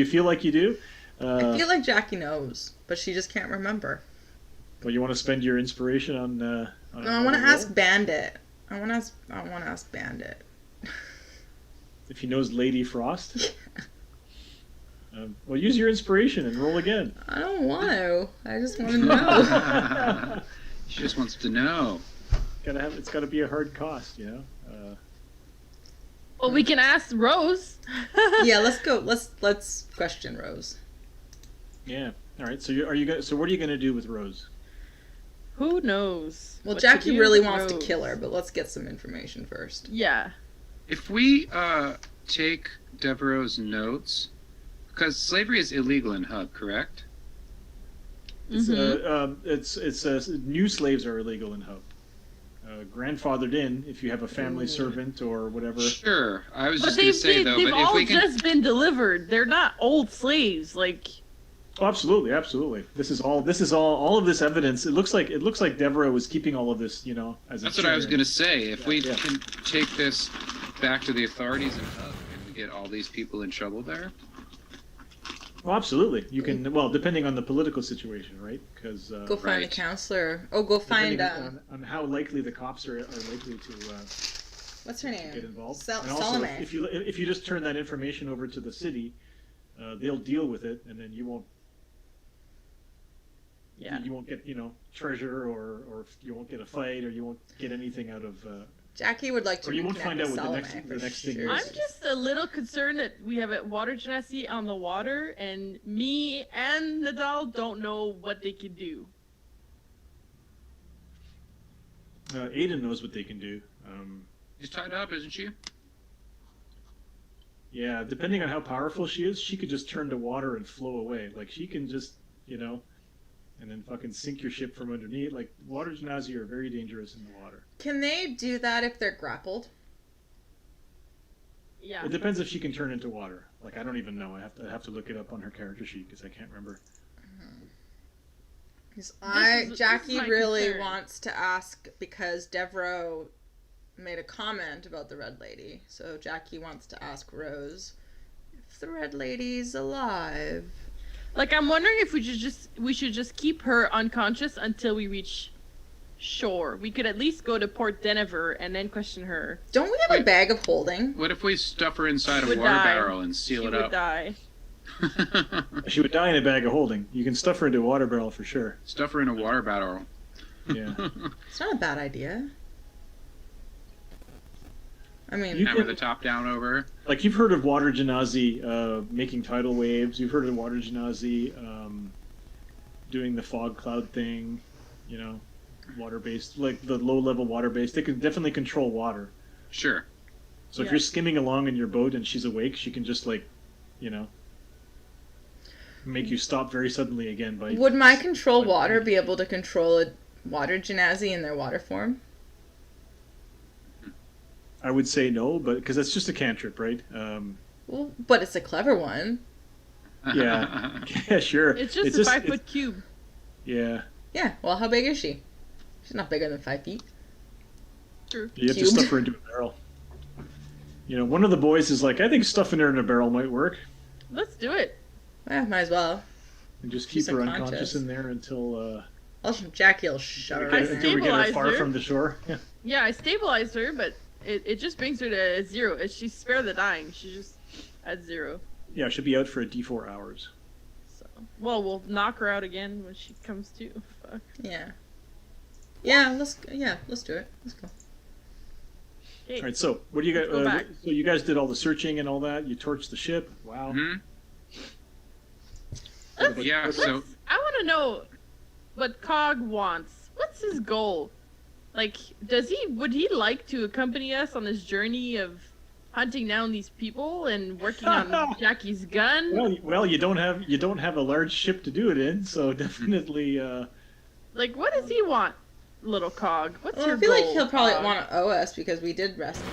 feel like you do? I feel like Jackie knows, but she just can't remember. Well, you want to spend your inspiration on? No, I want to ask Bandit. I want to ask Bandit. If he knows Lady Frost. Well, use your inspiration and roll again. I don't want to. I just want to know. She just wants to know. It's gotta be a hard cost, you know. Well, we can ask Rose. Yeah, let's go. Let's question Rose. Yeah. All right. So are you guys? So what are you gonna do with Rose? Who knows? Well, what to Jackie do really with wants to Rose. kill her, but let's get some information first. Yeah. If we take Devereaux's notes, because slavery is illegal in Hub, correct? It's Mhm. new slaves are illegal in Hub. Grandfathered in if you have a family servant or whatever. Sure. I was But just going to say, though, they've but if all we can... just been delivered. They're not old slaves. Like, Oh, absolutely, absolutely. This is all of this evidence. It looks like Devereaux was keeping all of this, you know, as a That's what I was secret. going to say. If we Yeah. can take this back to the authorities in Hub, can we get all these people in trouble there? Oh, absolutely. You can. Well, depending on the political situation, right? Because Go find a Right. counselor. Oh, go find depending on how likely the cops are likely to what's her name? get involved. Sal- And also, Salome. if you just turn that information over to the city, they'll deal with it, and then you won't yeah. you won't get treasure or you won't get a fight or you won't get anything out of. Jackie would like to. Or you won't reconnect find out with what the Salome next- the for next thing sure. is. I'm just a little concerned that we have a water genasi on the water, and me and Nadal don't know what they can do. Aiden knows what they can do. She's tied up, isn't she? Yeah, depending on how powerful she is, she could just turn to water and flow away. Like she can just, and then fucking sink your ship from underneath. Like water genasi are very dangerous in the water. Can they do that if they're grappled? Yeah. It depends if she can turn into water. Like I don't even know. I have to look it up on her character sheet because I can't remember. Because This Jackie is my really concern. wants to ask because Devereaux made a comment about the Red Lady. So Jackie wants to ask Rose if the Red Lady's alive. Like, I'm wondering if we should just keep her unconscious until we reach shore. We could at least go to Port Denver and then question her. Don't we have a Wait. bag of holding? What if we stuff her inside a Would water die. barrel and seal She it would up? die. She would die in a bag of holding. You can stuff her into a water barrel for sure. Stuff her in a water barrel. Yeah. It's not a bad idea. I mean, You- Hammer the top down over her. Like you've heard of water genasi making tidal waves. You've heard of water genasi doing the fog cloud thing. Water based, like the low level water based. They can definitely control water. Sure. So if Yeah. you're skimming along in your boat and she's awake, she can just make you stop very suddenly again by. would my control But- water be able to control a water genasi in their water form? I would say no, but because that's just a cantrip, right? Well, but it's a clever one. Yeah. Yeah, sure. It's just a 5-foot cube. Yeah. Yeah, well, how big is she? She's not bigger than 5 feet. True. You have to Cubed. stuff her into a barrel. One of the boys is like, I think stuffing her in a barrel might work. Let's do it. Yeah, might as well. And just She's keep her unconscious. unconscious in there until Jackie will shut her. I in there. until we get her stabilized far her. from the shore. Yeah. Yeah, I stabilized her, but it just brings her to 0. She's spare the dying. She's just at 0. Yeah, she'll be out for a D4 hours. So, well, we'll knock her out again when she comes to. Fuck. Yeah. Yeah, let's do it. Let's go. Okay. All right, so what do you guys? Let's go back. So you guys did all the searching and all that. You torched the ship. Wow. Hmm? Let's- Yeah, so I want to know what Cog wants. What's his goal? Like, would he like to accompany us on this journey of hunting down these people and working on Jackie's gun? Well, you don't have a large ship to do it in, so definitely. Like, what does he want, little Cog? What's Well, your I feel goal, like he'll probably Cog? want to owe us because we did rescue.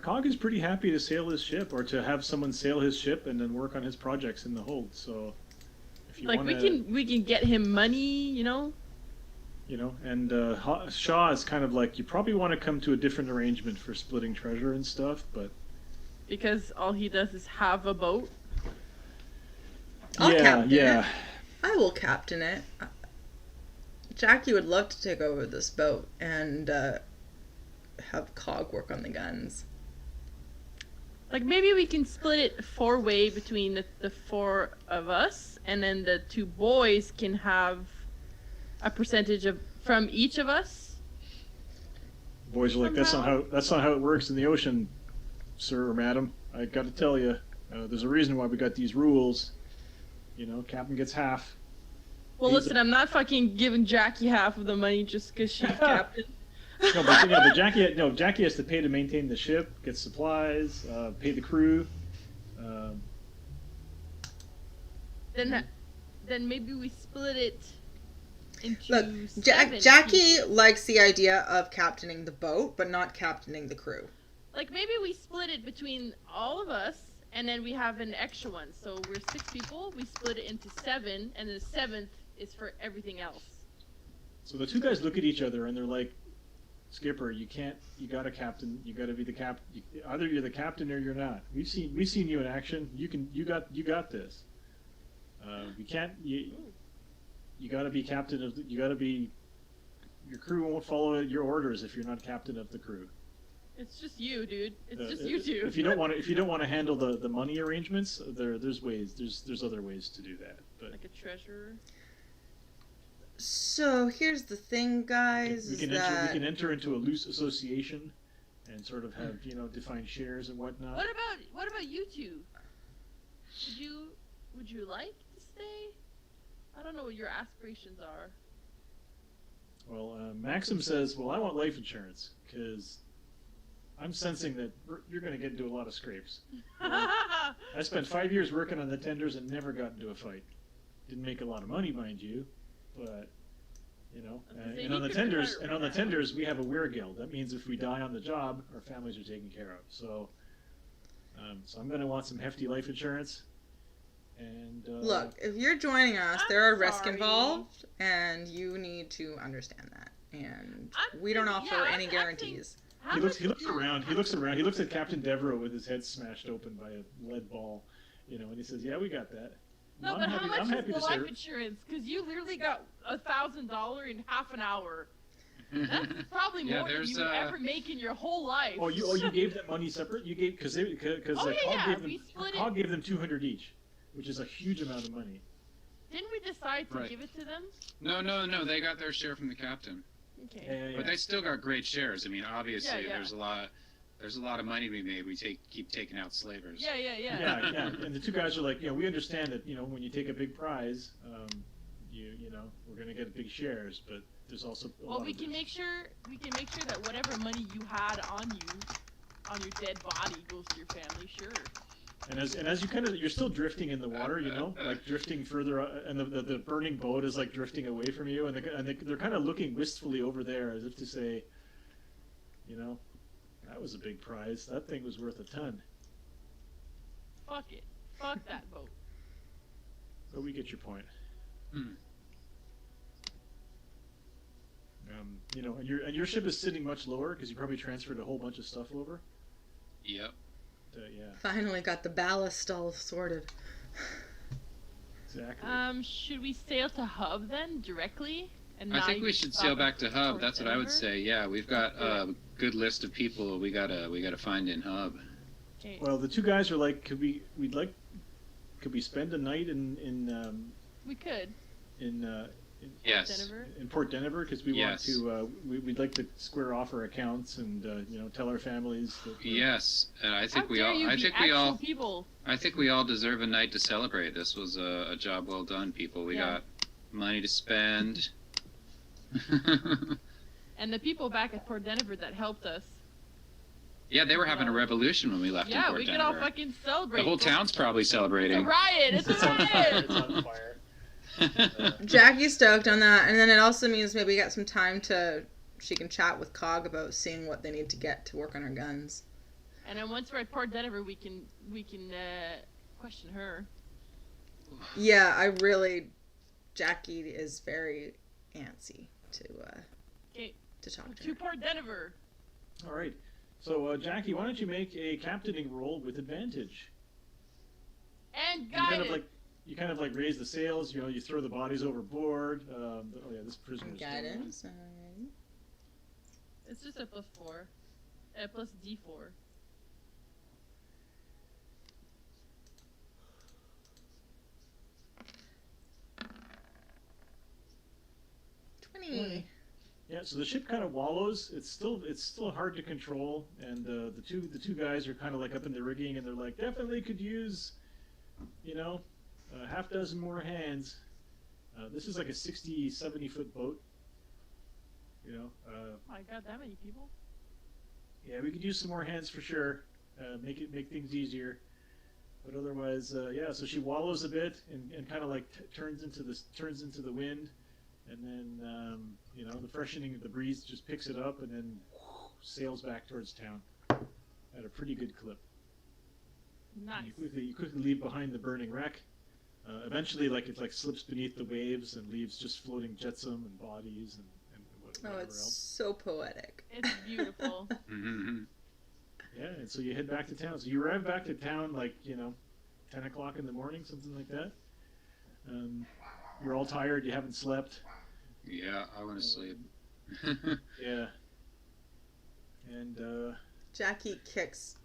Cog is pretty happy to sail his ship, or to have someone sail his ship and then work on his projects in the hold. So, if you Like, wanna, we can get him money, and Shaw is kind of like, you probably want to come to a different arrangement for splitting treasure and stuff, but because all he does is have a boat. I'll yeah, captain yeah. it. I will captain it. Jackie would love to take over this boat and have Cog work on the guns. Like, maybe we can split it 4-way between the 4 of us, and then the 2 boys can have a percentage of from each of us. Boys are like, that's not how it works in the ocean, sir or madam. I got to tell you, there's a reason why we got these rules. You know, captain gets half. Well, He's listen, I'm not fucking giving Jackie half of the money just because she's captain. but Jackie has to pay to maintain the ship, get supplies, pay the crew. Then maybe we split it into Look, seven Jackie pieces. likes the idea of captaining the boat, but not captaining the crew. Like, maybe we split it between all of us, and then we have an extra one. So we're 6 people, we split it into 7, and the 7th is for everything else. So the two guys look at each other and they're like, Skipper, you gotta captain, you gotta be the captain. Either you're the captain or you're not. We've seen you in action. You got this. You gotta be captain of your crew won't follow your orders if you're not captain of the crew. It's just you, dude. It's just you two. If you don't want to handle the money arrangements, there's ways. There's other ways to do that. But Like a treasurer. So here's the thing, guys. we can enter into a loose association, and sort of have defined shares and whatnot. What about you two? Would you like to stay? I don't know what your aspirations are. Well, Maxim says, well, I want life insurance because I'm sensing that you're going to get into a lot of scrapes. I spent 5 years working on the tenders and never got into a fight. Didn't make a lot of money, mind you, but and on the tenders we have a weir guild. That means if we die on the job, our families are taken care of. So I'm going to want some hefty life insurance. And Look, if you're joining us, there are risks sorry. involved, and you need to understand that. And we don't offer any guarantees. He looks around. He looks at Captain Devereaux with his head smashed open by a lead ball, and he says, "Yeah, we got that." No, I'm but happy, how I'm much happy is the to life serve. insurance? Because you literally got $1,000 in half an hour. That's probably Yeah, more than there's, you would ever make in your whole life. Oh, you gave that money separate? You gave because we split Cog gave them 200 each, which is a huge amount of money. Didn't we decide to Right. give it to them? No, they got their share from the captain. Okay. Yeah. But they still got great shares. I mean, obviously, Yeah. there's a lot of money to be made. We keep taking out slavers. Yeah. Yeah. And the two guys are like, we understand that, when you take a big prize, we're going to get big shares, but there's also We can make sure that whatever money you had on your dead body goes to your family. Sure. And as you're still drifting in the water, like drifting further, and the burning boat is like drifting away from you, and they're kind of looking wistfully over there as if to say, that was a big prize. That thing was worth a ton. Fuck it. Fuck that boat. But we get your point. Hmm. And your ship is sitting much lower because you probably transferred a whole bunch of stuff over. Yep. Yeah, Finally got the ballast all sorted. exactly. Should we sail to Hub then directly? And I think not we should stop sail at back to Hub. Port That's what I would Denver? say. Yeah, we've got a good list of people we gotta find in Hub. Okay. Well, the two guys are like, could we spend a night We could. Yes. Denver? in Port Denver because we Yes. want to we'd like to square off our accounts and tell our families that Yes, and I think How we dare all. you I be think we actual all. people. I think we all deserve a night to celebrate. This was a job well done, people. We Yeah. got money to spend. And the people back at Port Denver that helped us. Yeah, they were having a revolution when we left in Yeah, Port we could Denver. all fucking celebrate. The whole town's probably It's a celebrating. riot! It's a riot! it's on fire. Jackie's stoked on that, and then it also means maybe get some time she can chat with Cog about seeing what they need to get to work on her guns. And then once we're at Port Denver, we can question her. Yeah, Jackie is very antsy Okay. to talk to To her. Port Denver. All right. So Jackie, why don't you make a captaining roll with advantage? And You kind guided. of like raise the sails. You throw the bodies overboard. This prisoner. Guidance. Alright. It's just a +4. Plus D4. $20. Yeah, so the ship kind of wallows. It's still hard to control, and the two guys are kind of like up in the rigging, and they're like, definitely could use, a half dozen more hands. This is like a 60, 70-foot boat. My God, that many people. Yeah, we could use some more hands for sure. Make things easier. But otherwise, yeah. So she wallows a bit and kind of like turns into the wind, and then the freshening of the breeze just picks it up and then sails back towards town at a pretty good clip. Nice. You quickly leave behind the burning wreck. Eventually, it slips beneath the waves and leaves just floating jetsam and bodies and whatever Oh, it's else. so poetic. It's beautiful. Yeah, and so you head back to town. So you arrive back to town 10 o'clock in the morning, something like that. You're all tired. You haven't slept. Yeah, I want to sleep. Yeah. And Jackie kicks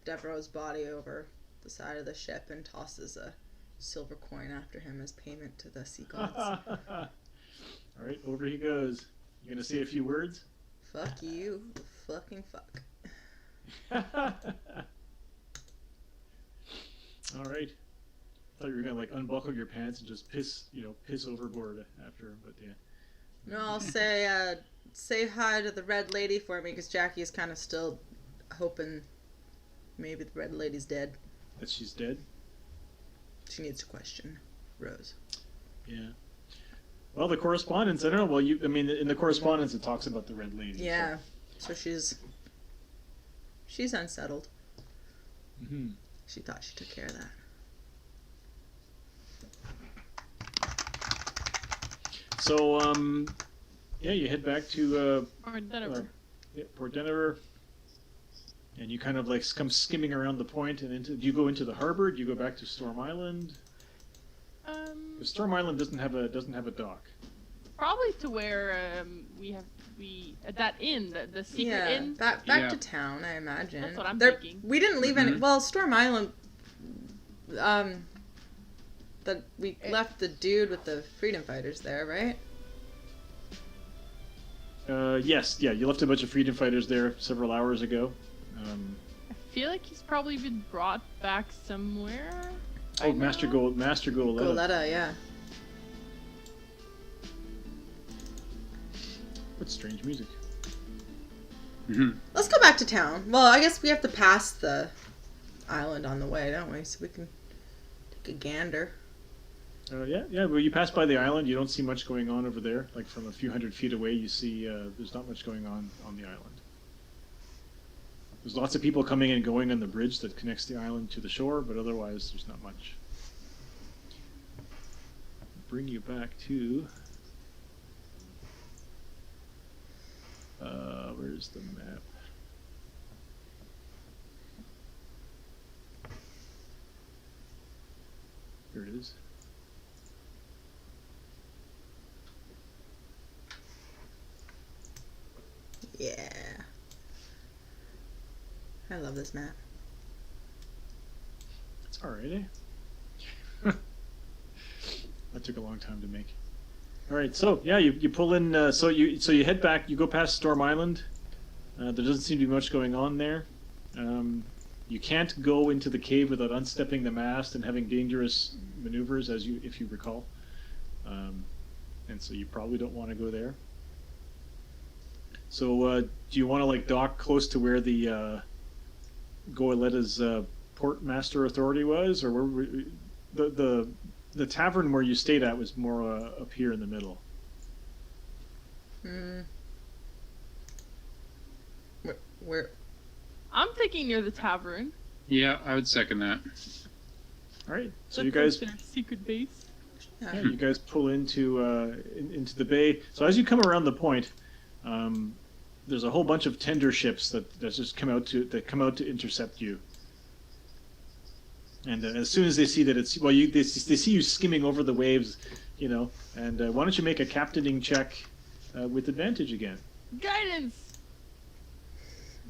Devereaux's body over the side of the ship and tosses a silver coin after him as payment to the sea gods. all right, over he goes. You gonna say a few words? Fuck you, fucking fuck. All right. Thought you were gonna unbuckle your pants and just piss overboard after, but yeah. No, I'll say hi to the red lady for me because Jackie is kind of still hoping maybe the red lady's dead. That she's dead. She needs to question Rose. Yeah. Well, the correspondence. I don't know. Well, in the correspondence, it talks about the red lady. Yeah, so she's unsettled. Mm-hmm. She thought she took care of that. So, yeah, you head back to Or Denver. Port Denver, and you kind of come skimming around the point and do you go into the harbor? Do you go back to Storm Island? Storm Island doesn't have a dock. Probably to where we at that inn, the secret inn. back Yeah. to town, I imagine. That's what I'm There- thinking. We didn't leave any. Mhm. Well, Storm Island. That we left the dude with the freedom fighters there, right? Yes, yeah, you left a bunch of freedom fighters there several hours ago. I feel like he's probably been brought back somewhere. Oh, Master Goletta. Goletta, yeah. What strange music. Let's go back to town. Well, I guess we have to pass the island on the way, don't we? So we can take a gander. Yeah. Well, you pass by the island. You don't see much going on over there. From a few hundred feet away, you see there's not much going on the island. There's lots of people coming and going on the bridge that connects the island to the shore, but otherwise, there's not much. Bring you back to. Where's the map? Here it is. Yeah. I love this map. It's alright, eh? That took a long time to make. All right, so yeah, you pull in. So you head back. You go past Storm Island. There doesn't seem to be much going on there. You can't go into the cave without unstepping the mast and having dangerous maneuvers, if you recall. And so you probably don't want to go there. So do you want to dock close to where the Goeletta's port master authority was, or where the tavern where you stayed at was more up here in the middle? Where? I'm thinking near the tavern. Yeah, I would second that. All right, so That's you guys. their secret base. Yeah, you guys pull into into the bay. So as you come around the point, there's a whole bunch of tender ships that just come out to intercept you. And as soon as they see that they see you skimming over the waves, And why don't you make a captaining check with advantage again, Guidance!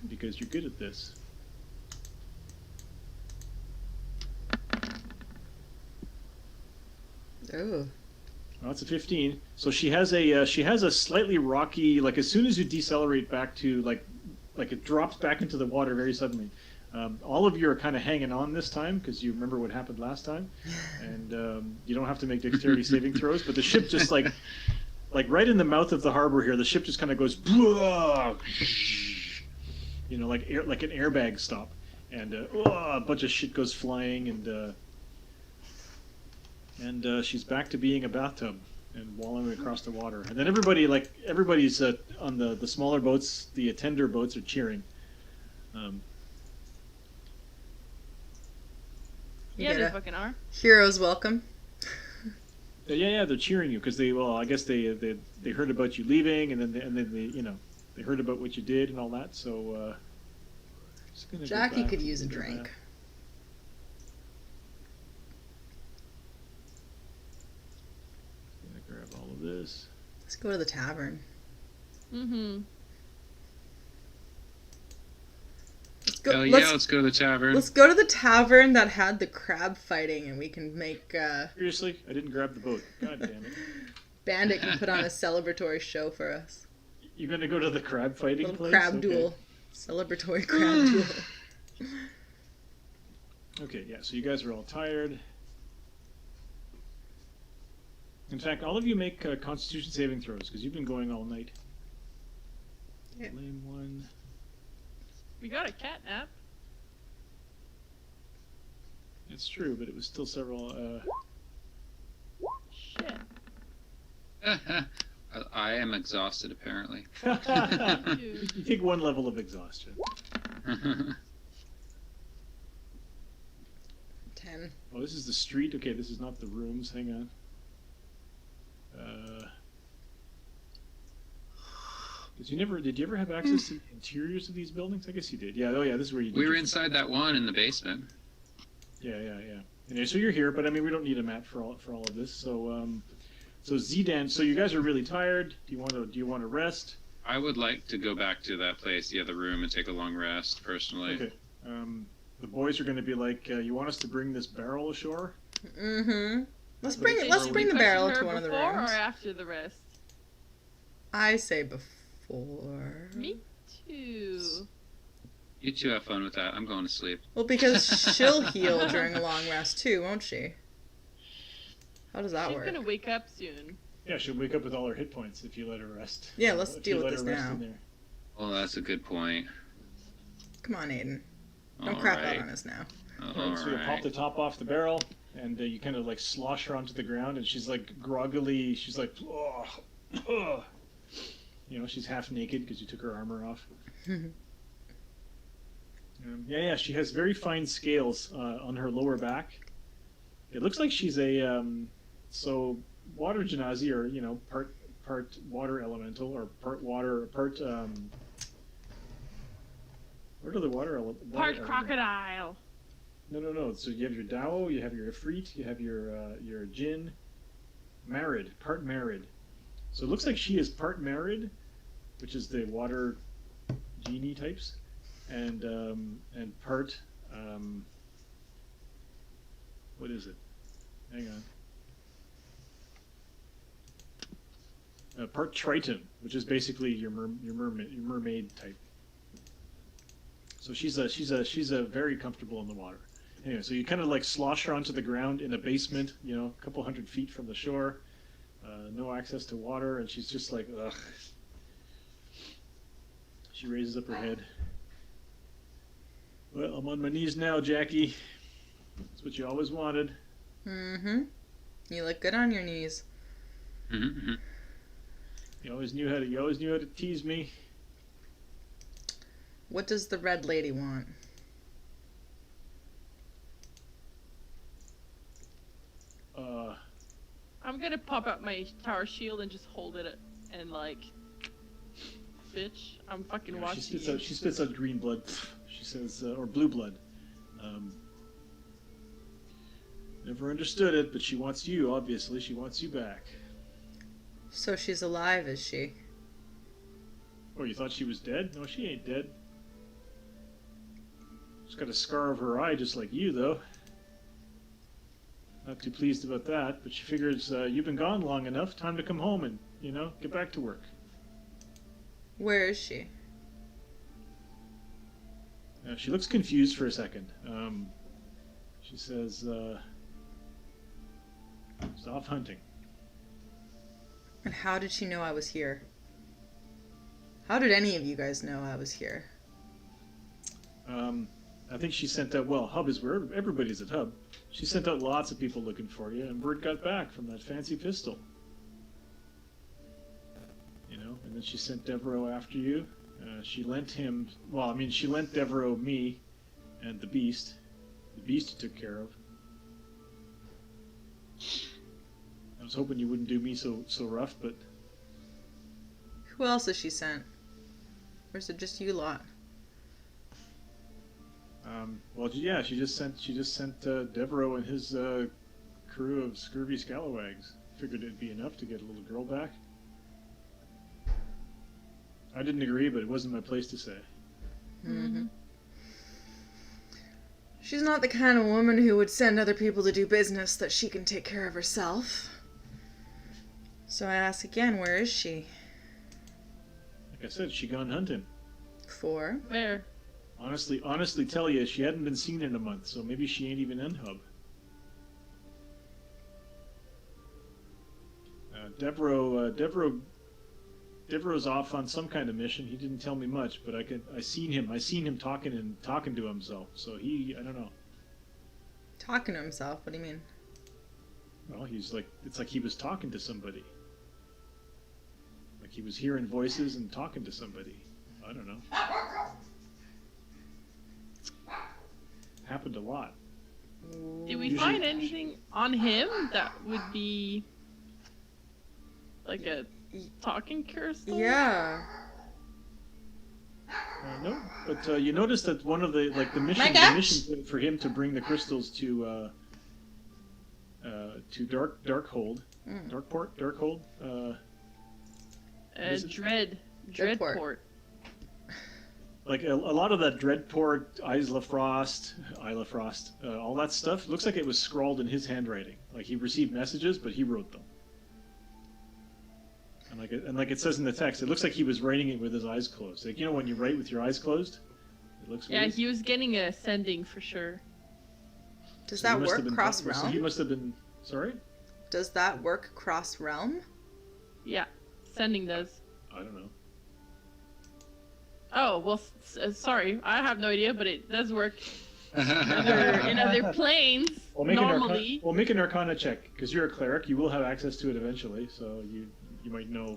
because you're good at this. Oh, Oh, that's a 15. So she has a slightly rocky, like as soon as you decelerate back to like it drops back into the water very suddenly. All of you are kind of hanging on this time because you remember what happened last time, and you don't have to make dexterity saving throws. But the ship just like right in the mouth of the harbor here, the ship just kind of goes, you know, like an airbag stop, and a bunch of shit goes flying, and she's back to being a bathtub and wallowing across the water. And then everybody's on the smaller boats, the tender boats are cheering. You Yeah, get they a fucking are. hero's welcome. Yeah, they're cheering you because I guess they heard about you leaving, and then they you know they heard about what you did and all that. So just gonna go Jackie back could to use a the drink. map. Gonna grab all of this. Let's go to the tavern. Mm-hmm. Let's go. Hell yeah, let's go to the tavern. Let's go to the tavern that had the crab fighting, and we can make Seriously, I didn't grab the boat. God damn it! Bandit can put on a celebratory show for us. You're gonna go to the crab fighting Little place? crab Okay. duel, celebratory crab duel. Okay, yeah. So you guys are all tired. In fact, all of you make Constitution saving throws because you've been going all night. Yeah. Lame one. We got a cat nap. It's true, but it was still several. Shit. I am exhausted, apparently. You take one level of exhaustion. 10. Oh, this is the street. Okay, this is not the rooms. Hang on. Did you ever have access to the interiors of these buildings? I guess you did. Yeah. Oh, yeah. This is where you. Did We were your- inside that one in the basement. Yeah. Anyway, so you're here, but I mean, we don't need a map for all of this. So, so Zidane. So you guys are really tired. Do you want to rest? I would like to go back to that place, the other room, and take a long rest, personally. Okay. The boys are going to be like, you want us to bring this barrel ashore? Mm-hmm. Let's bring Did let's you bring the Question barrel her to one of the before rooms. or after the rest? I say before. Me too. You two have fun with that. I'm going to sleep. Well, because she'll heal during a long rest too, won't she? How does that She's work? gonna wake up soon. Yeah, she'll wake up with all her hit points if you let her rest. Yeah, let's If deal you with let her this rest now. in there. Well, that's a good point. Come on, Aiden. Don't All crap right. out on us now. Alright, so you pop the top off the barrel, and you kind of like slosh her onto the ground, and she's like groggily, she's like, ugh. You know, she's half naked because you took her armor off. Yeah, she has very fine scales on her lower back. It looks like she's a so water genasi, or you know, part water elemental, or part water, part what are the water Part crocodile. No. So you have your Dao, you have your Ifrit, you have your Jinn. Marid, part Marid. So it looks like she is part Marid, which is the water genie types, and part what is it? Hang on. Part Triton, which is basically your mermaid type. So she's very comfortable in the water. Anyway, so you kind of like slosh her onto the ground in a basement, you know, a couple 100 feet from the shore, no access to water, and she's just like, ugh. She raises up her head. Well, I'm on my knees now, Jackie. That's what you always wanted. Mm-hmm. You look good on your knees. Mm-hmm. You always knew how to tease me. What does the red lady want? I'm gonna pop out my tower shield and just hold it and like, bitch, I'm fucking Yeah, watching you. she spits out green blood. She says, or blue blood. Never understood it, but she wants you. Obviously, she wants you back. So she's alive, is she? Oh, you thought she was dead? No, she ain't dead. She's got a scar over her eye, just like you, though. not too pleased about that, but she figures you've been gone long enough, time to come home and, get back to work. Where is she? She looks confused for a second. She says, she's off hunting. And how did she know I was here? How did any of you guys know I was here? I think she sent out, well, Hub is where everybody's at Hub. She sent out lots of people looking for you, and word got back from that fancy pistol. And then she sent Devereaux after you. She lent him, she lent Devereaux me and the Beast. The Beast you took care of. I was hoping you wouldn't do me so rough, but... Who else has she sent? Or is it just you lot? She just sent Devereaux and his crew of scurvy scalawags. Figured it'd be enough to get a little girl back. I didn't agree, but it wasn't my place to say. Mm-hmm. She's not the kind of woman who would send other people to do business that she can take care of herself. So I ask again, where is she? Like I said, she gone hunting. For? Where? Honestly tell you, she hadn't been seen in a month, so maybe she ain't even in Hub. Devereaux's off on some kind of mission. He didn't tell me much, but I seen him talking to himself. So I don't know. Talking to himself? What do you mean? Well, it's like he was talking to somebody. Like he was hearing voices and talking to somebody. I don't know. Happened a lot. Did we Usually- find anything on him that would be like a talking crystal? Yeah. No, but you notice that one of the My gosh. mission for him to bring the crystals to Darkhold, Mm. Darkhold. Is it- Dreadport. Dreadport. Like a lot of that Dreadport, Isla Frost, all that stuff looks like it was scrawled in his handwriting. Like he received messages, but he wrote them. And like it says in the text, it looks like he was writing it with his eyes closed. Like when you write with your eyes closed, it looks Yeah, weird. he was getting a sending for sure. Does So he that must have work been- cross So he realm? must have been sorry. Does that work cross realm? Yeah, sending does. I don't know. Oh, well, sorry. I have no idea, but it does work in other planes normally. Make an Arcana check because you're a cleric. You will have access to it eventually, so you might know.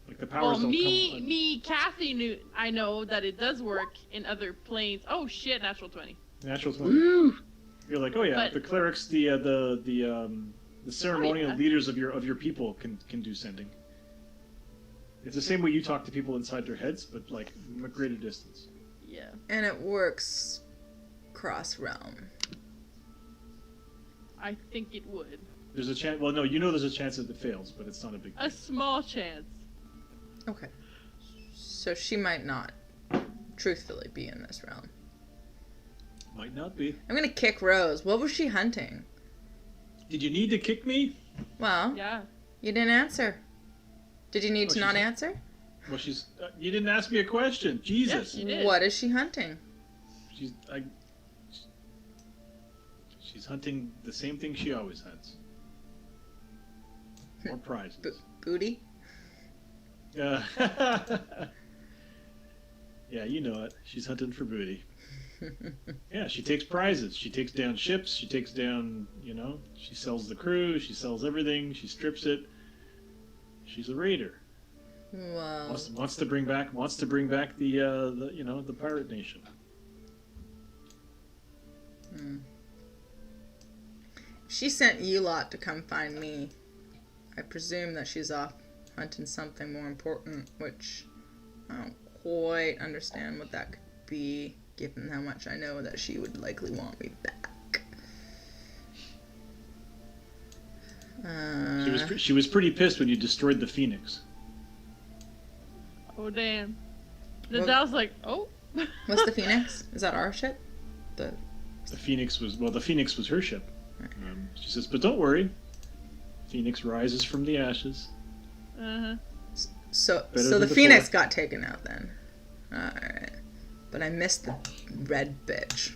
Like the powers Well, don't come. me, Kathy I know that it does work in other planes. Oh shit, natural 20. Natural 20. Woo! You're like, oh yeah, But- the clerics, the ceremonial Oh, yeah. leaders of your people can do sending. It's the same way you talk to people inside their heads, but like from a greater distance. Yeah. And it works cross realm. I think it would. There's a chance. Well, no, there's a chance that it fails, but it's not a big. A small chance. Okay. So she might not, truthfully, be in this realm. Might not be. I'm gonna kick Rose. What was she hunting? Did you need to kick me? Well, Yeah. you didn't answer. Did you need Oh, to not she's- answer? Well, you didn't ask me a question. Jesus. Yes, you did. What is she hunting? She's hunting the same thing she always hunts. More prizes. Booty? Yeah, you know it. She's hunting for booty. Yeah, she takes prizes. She takes down ships. She takes down, she sells the crew. She sells everything. She strips it. She's a raider. Well, Wants to bring back the pirate nation. she sent you lot to come find me. I presume that she's off hunting something more important, which I don't quite understand what that could be, given how much I know that she would likely want me back. She was pretty pissed when you destroyed the Phoenix. Oh damn. Well- That was like, oh. What's the Phoenix? Is that our ship? The Phoenix was her ship. She says, but don't worry. Phoenix rises from the ashes. Uh-huh. So Better the than Phoenix before. got taken out then. Alright. But I missed the red bitch.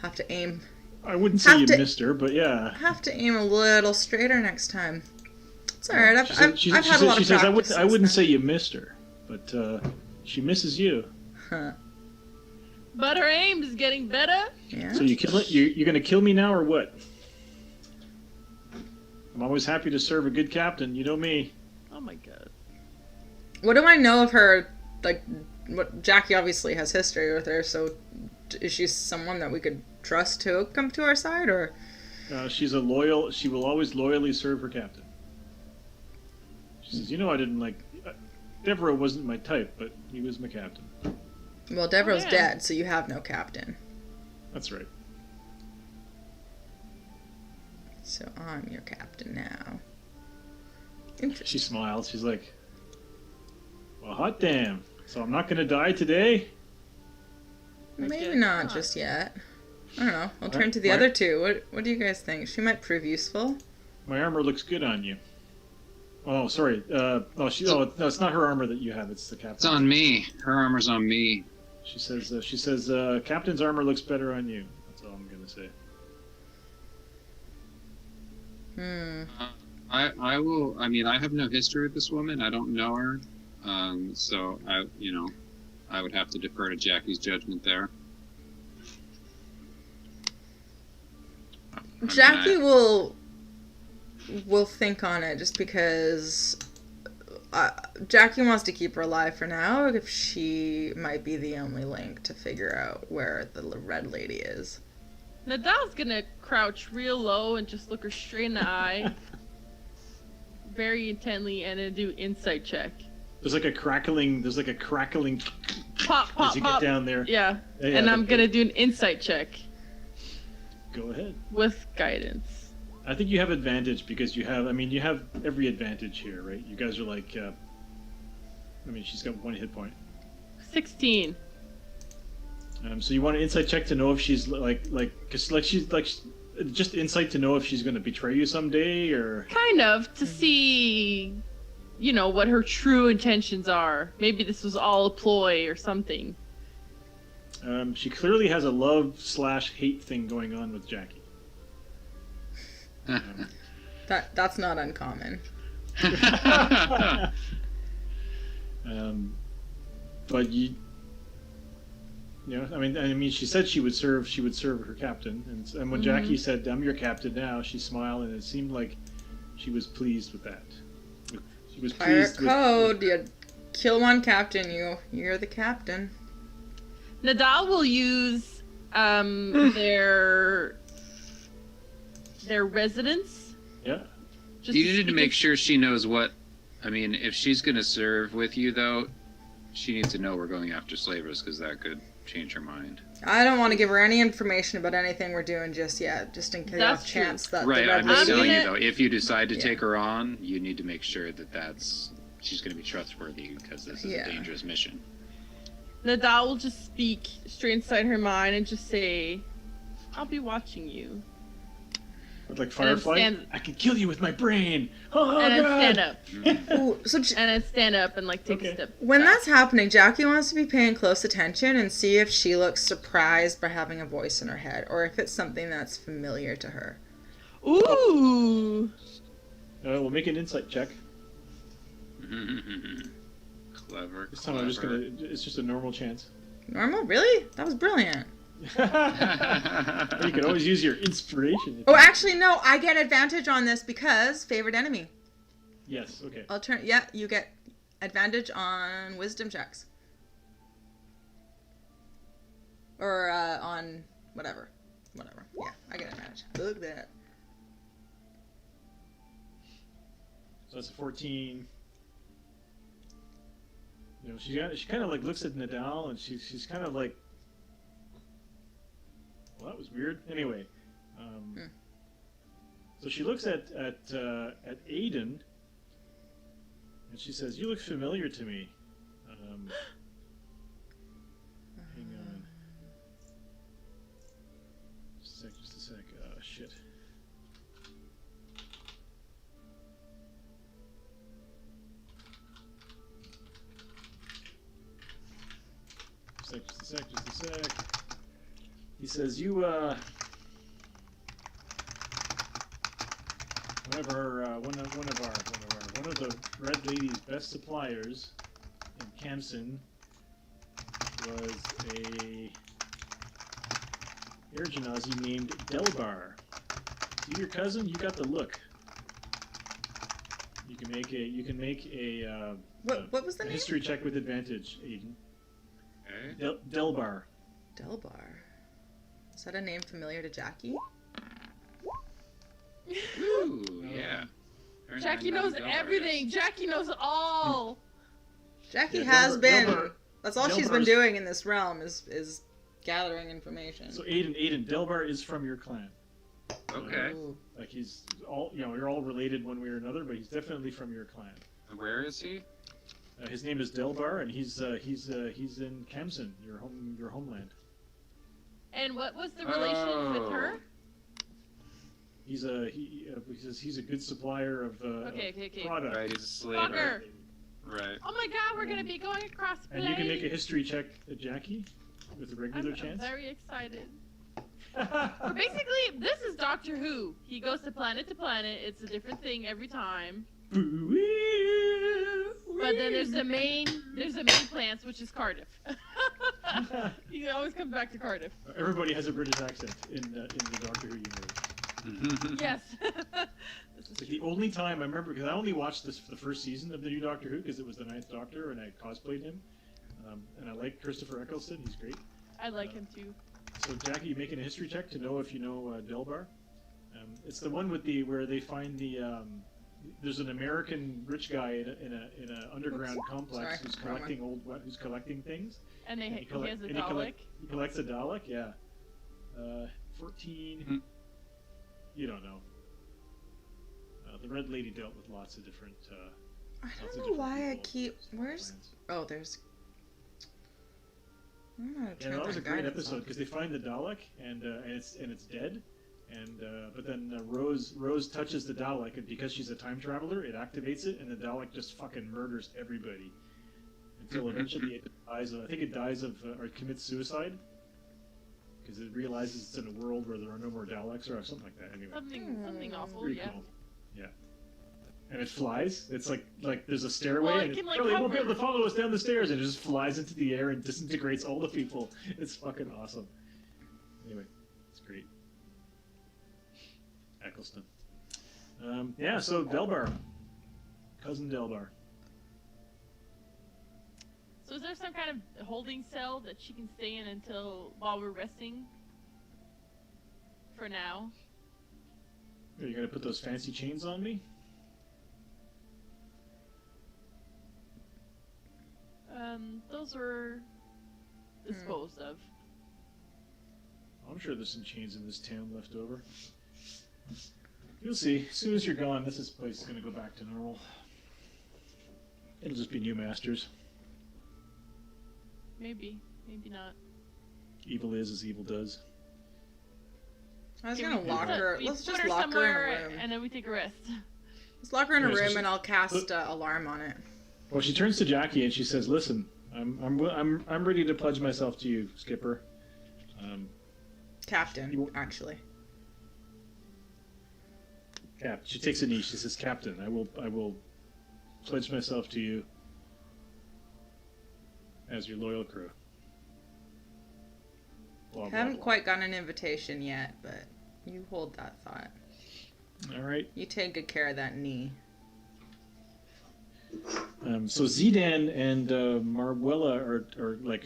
Have to aim I wouldn't say Have you to- missed her, but yeah. have to aim a little straighter next time. It's alright, I've had a lot she of says, practice. I wouldn't say you missed her, but she misses you. Huh. But her aim is getting better. Yeah. So you kill it? You're gonna kill me now or what? I'm always happy to serve a good captain. You know me. Oh my god. What do I know of her? Like, what Jackie obviously has history with her, so is she someone that we could trust to come to our side, or? She's a loyal. She will always loyally serve her captain. She says, I didn't like. Devereaux wasn't my type, but he was my captain. Well, Devereaux's yeah. dead, so you have no captain. That's right. So I'm your captain now. She Interesting. smiles. She's like, "Well, hot damn! So I'm not gonna die today." Maybe guess not not. just yet. I don't know. I'll turn Right, to the right. other two. What do you guys think? She might prove useful. My armor looks good on you. Oh, sorry. No, it's not her armor that you have. It's the captain. It's on me. Her armor's on me. She says, Captain's armor looks better on you. That's all I'm gonna say. I will. I mean, I have no history with this woman. I don't know her. So I would have to defer to Jackie's judgment there. I mean, Jackie will think on it just because Jackie wants to keep her alive for now. If she might be the only link to figure out where the red lady is. Nadal's gonna crouch real low and just look her straight in the eye, very intently, and then do insight check. There's like a crackling Pop, pop, as you pop. get down there. Yeah. Yeah, And I'm but- gonna do an insight check Go ahead. with guidance. I think you have advantage because you have every advantage here, right? You guys are like, she's got 1 hit point. 16. So you want an insight check to know if she's just insight to know if she's going to betray you someday, or Kind of, to see, what her true intentions are. Maybe this was all a ploy or something. she clearly has a love/hate thing going on with Jackie. That's not uncommon. But she said she would serve her captain, and when Jackie said, "I'm your captain now," she smiled, and it seemed like she was pleased with that. She was Pirate pleased with. code. You kill one captain, you're the captain. Nadal will use their residence. Yeah. Just You need to make because- sure she knows what. I mean, if she's going to serve with you, though, she needs to know we're going after slavers because that could change her mind. I don't want to give her any information about anything we're doing just yet, just in case That's off chance that Right, the red I'm just I'm telling gonna- you, though, if you decide to Yeah. take her on, you need to make sure that she's going to be trustworthy because this is Yeah. a dangerous mission. Nadal will just speak straight inside her mind and just say, "I'll be watching you." But like then Firefly, stand- I can kill you with my brain. Oh, And then God. stand up. Ooh, so And then stand up and take Okay. a step when back. that's happening, Jackie wants to be paying close attention and see if she looks surprised by having a voice in her head, or if it's something that's familiar to her. Ooh! We'll make an insight check. Clever. This time I'm just gonna. It's just a normal chance. Normal? Really? That was brilliant. You can always use your inspiration. Oh, actually, no. I get advantage on this because favorite enemy. Yes. Okay. Yeah, you get advantage on wisdom checks. Or on whatever. Whatever. Yeah, I get advantage. Look at that. So that's a 14. She kind of like looks at Nadal and she's kind of like, well, that was weird. Anyway, so she looks at Aiden and she says, "You look familiar to me." Hang on. Just a sec. shit. Just a sec. He says, one of the Red Lady's best suppliers in Kamsen was a air genasi named Delbar. See your cousin? You got the look. You can make a What was the a name? history check with advantage, Aiden. Okay. Delbar. Delbar. Is that a name familiar to Jackie? Ooh, yeah. Turn Jackie on knows Delbar, everything. yes. Jackie knows all. Jackie Yeah, has been. Delbar- That's all she's been Delbar's- doing in this realm is gathering information. So Aiden, Delbar is from your clan. Okay. Ooh. Like he's all, you're all related one way or another, but he's definitely from your clan. Where is he? His name is Delbar, and he's in Kamsen, your homeland. And what was the relation with her? He says he's a good supplier of Okay. product. Right, he's a slave. Bugger. Right. Oh my god, we're gonna be going across the And you can make a history check at Jackie with a regular I'm chance. very excited. But basically, this is Doctor Who. He goes to planet. It's a different thing every time. But then there's the main plants, which is Cardiff. He always comes back to Cardiff. Everybody has a British accent in the Doctor Who universe. Yes. This is It's like the only time I remember, because I only watched the first season of the new Doctor Who because it was the Ninth Doctor and I cosplayed him, and I like Christopher Eccleston. He's great. I like him too. So Jackie, you making a history check to know if you know Delbar. It's the one with where they find there's an American rich guy in a underground complex Sorry, who's collecting things. And And he has a and Dalek. he collects a Dalek, yeah. 14. Hmm. You don't know. The Red Lady dealt with lots of different. I lots of don't know different why I people, keep. lots of Where's? plans. Oh, there's. I'm gonna Yeah, turn that was a that great guidance episode on. because they find the Dalek and it's dead, and but then Rose touches the Dalek, and because she's a time traveler, it activates it, and the Dalek just fucking murders everybody until eventually it dies. I think it dies of or commits suicide because it realizes it's in a world where there are no more Daleks or something like that. Anyway, Something awful. pretty Yeah. cool. Yeah. And it flies. It's like there's a stairway, Well, it and can, like, it won't be hover. able to follow us down the stairs, and it just flies into the air and disintegrates all the people. It's fucking awesome. Anyway, it's great. Eccleston. Yeah, so Delbar. Cousin Delbar. So is there some kind of holding cell that she can stay in while we're resting? For now. Are you gonna put those fancy chains on me? Those were disposed of. I'm sure there's some chains in this town left over. You'll see. As soon as you're gone, this place is gonna go back to normal. It'll just be new masters. Maybe not. Evil is as evil does. I was Okay, gonna we lock put- her. we Let's put just her lock her in somewhere, a room. and then we take a rest. Let's lock her in a Yeah, so room, she- and I'll cast alarm on it. Well, she turns to Jackie and she says, "Listen, I'm ready to pledge myself to you, Skipper." Captain, You- actually. Cap. She takes a knee. She says, "Captain, I will pledge myself to you as your loyal crew." Blah, blah, Haven't blah. quite gotten an invitation yet, but you hold that thought. All right. You take good care of that knee. So Zidane and Marwella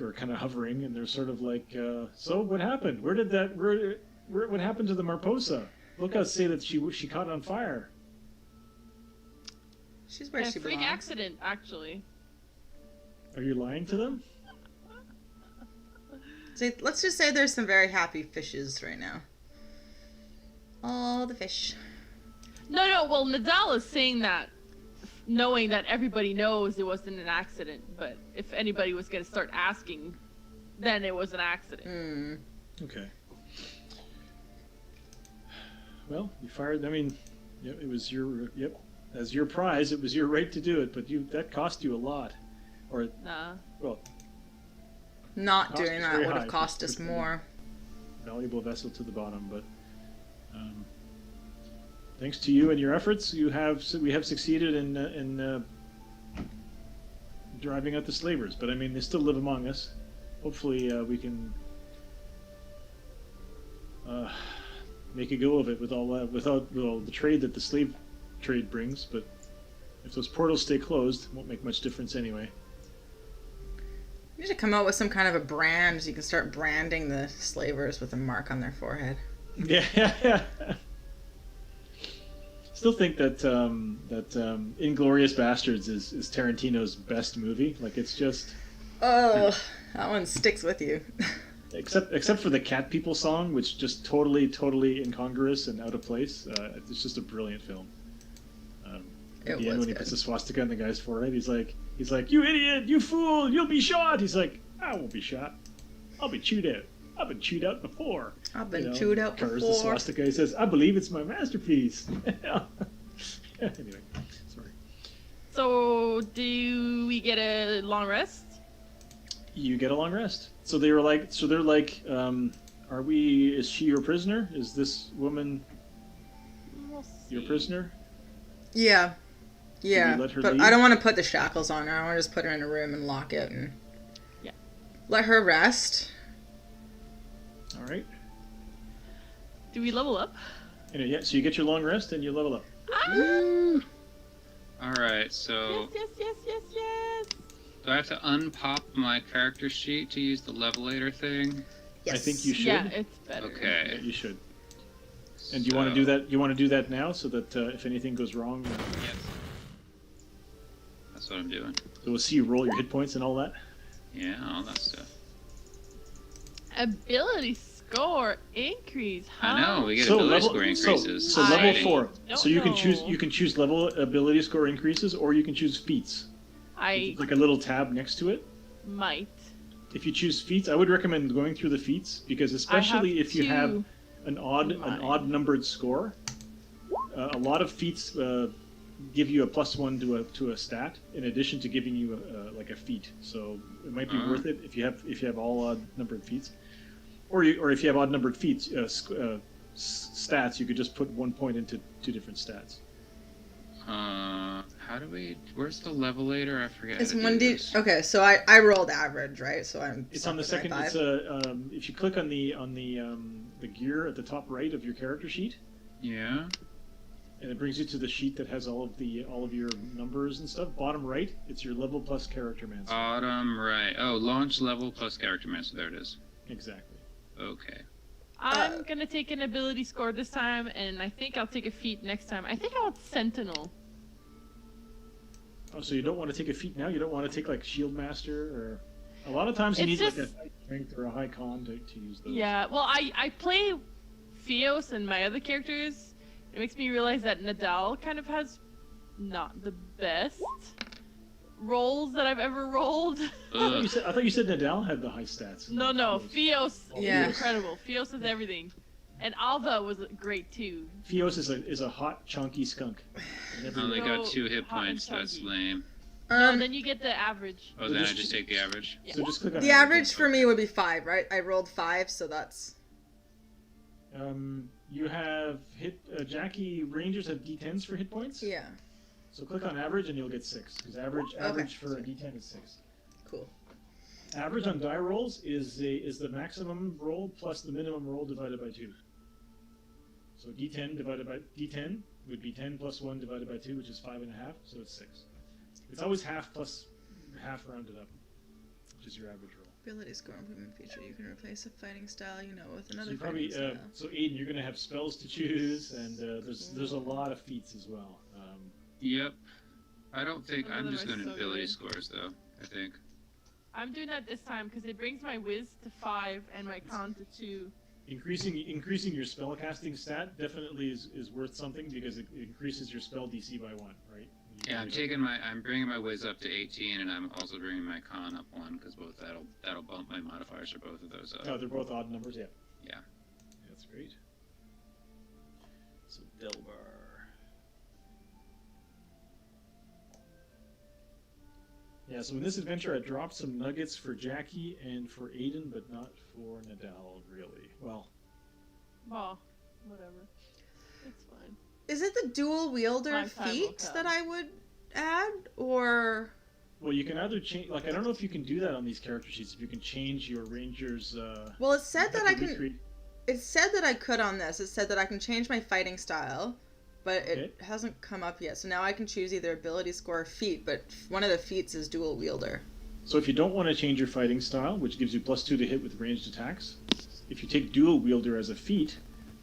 are kind of hovering, and they're sort of like, "So what happened? What happened to the Marposa? Look us say that she caught on fire." She's where A she freak belongs. accident, actually. Are you lying to them? So let's just say there's some very happy fishes right now. All the fish. No. Well, Nadal is saying that, knowing that everybody knows it wasn't an accident. But if anybody was going to start asking, then it was an accident. Hmm. Okay. well, you fired. I mean, yeah, it was your as your prize. It was your right to do it, but that cost you a lot, or Nah. well, Not Cost doing is that very would high have for cost us putting more. valuable vessel to the bottom. But thanks to you and your efforts, we have succeeded in driving out the slavers. But I mean, they still live among us. Hopefully, we can make a go of it with all that, without the trade that the slave trade brings. But if those portals stay closed, it won't make much difference anyway. You need to come out with some kind of a brand so you can start branding the slavers with a mark on their forehead. Yeah. Still think that Inglorious Bastards is Tarantino's best movie. Like, it's just Oh, that one sticks with you. except for the cat people song, which just totally incongruous and out of place. It's just a brilliant film. At It the end, was when he good. puts the swastika on the guy's forehead, he's like, "You idiot! You fool! You'll be shot!" He's like, "I won't be shot. I'll be chewed out. I've been chewed out before." I've been You know, chewed out covers the before. swastika. He says, "I believe it's my masterpiece." Anyway, sorry. So, do we get a long rest? You get a long rest. So they're like, are we? Is she your prisoner? Is this woman We'll your see. prisoner? Yeah. Yeah. let her But leave? I don't want to put the shackles on her. I want to just put her in a room and lock it and Yeah. let her rest. All right. Do we level up? And yeah, so you get your long rest and you level up. Ah! All right, so Yes. do I have to unpop my character sheet to use the levelator thing? Yes. I think you should. Yeah, it's better. Okay. Yeah, you should. And do you want to do that? You want to do that now, so that if anything goes wrong, Yes. That's what I'm doing. so we'll see you roll your hit points and all that. Yeah, all that stuff. Ability score increase. Huh? I know, we get So ability level, score increases. so level I 4. don't So you can choose. know. You can choose level ability score increases, or you can choose feats. I There's like a little tab next to it. might. If you choose feats, I would recommend going through the feats because especially if you have an mine. odd numbered score, a lot of feats give you a +1 to a stat in addition to giving you like a feat. So it might be worth it if you have all odd numbered feats, or if you have odd numbered feats stats, you could just put 1 point into 2 different stats. How do we? Where's the levelator? I forget. It's how to one do D. this. Okay, so I rolled average, right? So I'm. It's on the stuck with second. my It's five. if you click on the gear at the top right of your character sheet, Yeah. and it brings you to the sheet that has all of your numbers and stuff. Bottom right, it's your level plus character man. Bottom right. Oh, launch level plus character man. So there it is. Exactly. Okay. I'm gonna take an ability score this time, and I think I'll take a feat next time. I think I want Sentinel. Oh, so you don't want to take a feat now? You don't want to take like Shield Master, or a lot of times you It's need like just- a high strength or a high con to use those. Yeah, well, I play Fios and my other characters. It makes me realize that Nadal kind of has not the best rolls that I've ever rolled. Ugh. I thought you said Nadal had the high stats. No, Fios Yeah. is incredible. Fios is everything. And Alva was great too. Fios is a hot, chunky skunk. I only got 2 hit Hot and points. That's chunky. lame. No, then you get the average. Oh, then I just take the average. So just click on The average for me would be 5, right? I rolled 5, so that's. You have Jackie Rangers have D10s for hit points. Yeah. So click on average and you'll get 6. Because average for a D10 is 6. Cool. Average on die rolls is the maximum roll plus the minimum roll divided by 2. So D10 divided by D10 would be 10 plus 1 divided by 2, which is 5.5. So it's 6. It's always half plus half rounded up, which is your average roll. Ability score improvement feature. You can replace a fighting style you know with So another you probably fighting style. so Aiden, you're gonna have spells to choose, and there's a lot of feats as well. Yep. I don't think Some of I'm them just are doing so ability good. scores though. I think. I'm doing that this time because it brings my Wiz to 5 and my Con to 2. Increasing your spellcasting stat definitely is worth something because it increases your spell DC by 1, right? Yeah, I'm bringing my whiz up to 18, and I'm also bringing my con up 1 because both that'll bump my modifiers for both of those up. Oh, they're both odd numbers, yeah. Yeah. That's great. Yeah, so in this adventure, I dropped some nuggets for Jackie and for Aiden, but not for Nadal, really. Well, Well, whatever. It's fine. Is it the dual wielder My time will feat come. that I would add, or well, you can either change. Like, I don't know if you can do that on these character sheets. If you can change your ranger's. well, it said that I can. recreate- It said that I could on this. It said that I can change my fighting style, but it Okay. hasn't come up yet. So now I can choose either ability score or feat, but one of the feats is dual wielder. So if you don't want to change your fighting style, which gives you +2 to hit with ranged attacks, if you take dual wielder as a feat,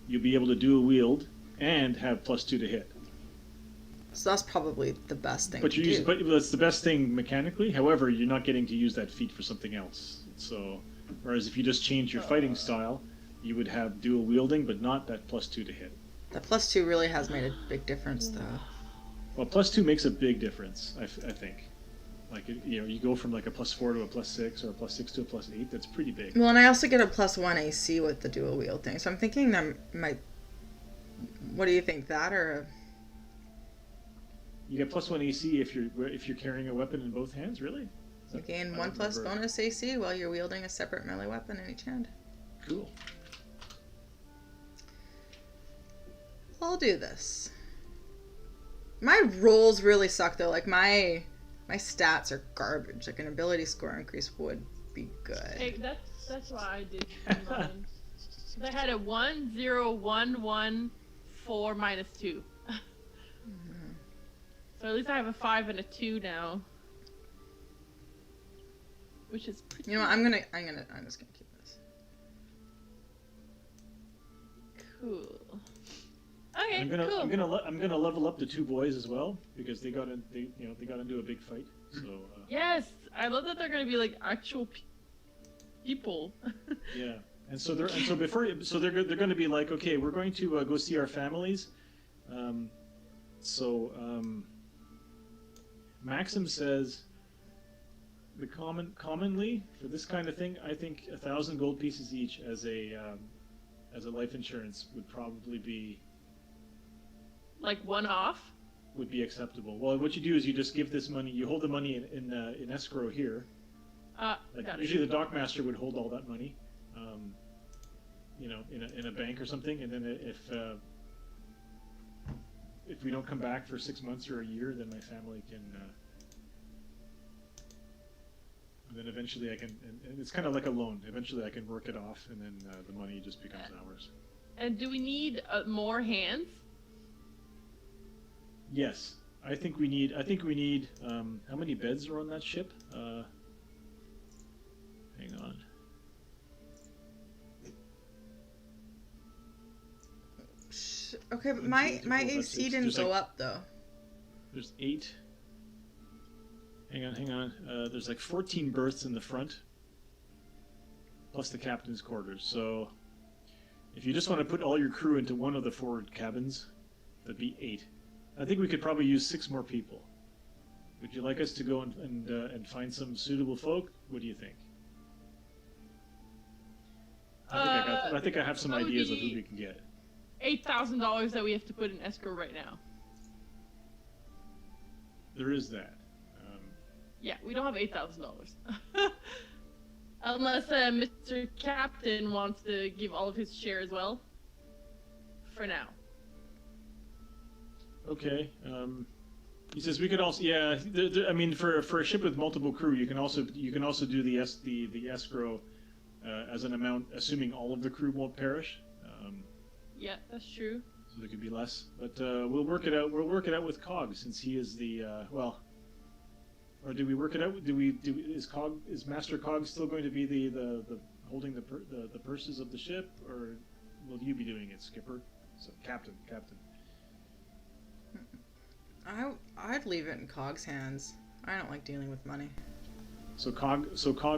you'll be able to dual wield and have +2 to hit. So that's probably the best thing But to you're do. using, but that's the best thing mechanically. However, you're not getting to use that feat for something else. So, whereas if you just change your fighting style, you would have dual wielding, but not that +2 to hit. That +2 really has made a big difference, though. Well, +2 makes a big difference. I think. Like, you go from like a +4 to a +6 or a +6 to a +8. That's pretty big. Well, and I also get a +1 AC with the dual wield thing. So I'm thinking that might. What do you think? That or You get +1 AC if you're carrying a weapon in both hands. Really? Is you that- gain I 1 don't plus remember. bonus AC while you're wielding a separate melee weapon in each hand? Cool. I'll do this. My rolls really suck though. Like my stats are garbage. Like an ability score increase would be good. Hey, that's why I did mine. 'Cause I had a 1, 0, 1, 1, 4, -2. So at least I have a 5 and a 2 now. Which is pretty You know what? I'm just gonna keep this. cool. Okay, I'm gonna cool. I'm gonna level up the two boys as well because they got into a big fight. So Yes, I love that they're gonna be like actual people. yeah, and so they're going to be like, okay, we're going to go see our families. Maxim says commonly for this kind of thing, I think 1,000 gold pieces each as a life insurance would probably be Like one off. acceptable. Well, what you do is you just give this money, you hold the money in escrow here. Like Got it. usually the dockmaster would hold all that money, in a bank or something, and then if we don't come back for 6 months or a year, then my family can. And then eventually I can, and it's kind of like a loan. Eventually I can work it off, and then the money just becomes ours. And do we need more hands? Yes, I think we need. How many beds are on that ship? Hang on. Okay, but One, my two, three, my four, five, AC six. didn't There's go like- up though. There's 8. Hang on. There's like 14 berths in the front, plus the captain's quarters. So, if you just want to put all your crew into one of the forward cabins, that'd be 8. I think we could probably use 6 more people. Would you like us to go and find some suitable folk? What do you think? I think I have some that would ideas of who be- we can get. $8,000 that we have to put in escrow right now. There is that. Yeah, we don't have $8,000. Unless Mr. Captain wants to give all of his share as well. For now. Okay. He says we could also, yeah. I mean, for a ship with multiple crew, you can also do the escrow as an amount, assuming all of the crew won't perish. Yeah, that's true. So there could be less, but we'll work it out. We'll work it out with Cog since he is the well. Or do we work it out? Is Master Cog still going to be the holding the purses of the ship, or will you be doing it, Skipper? So Captain. I'd leave it in Cog's hands. I don't like dealing with money. So Cog.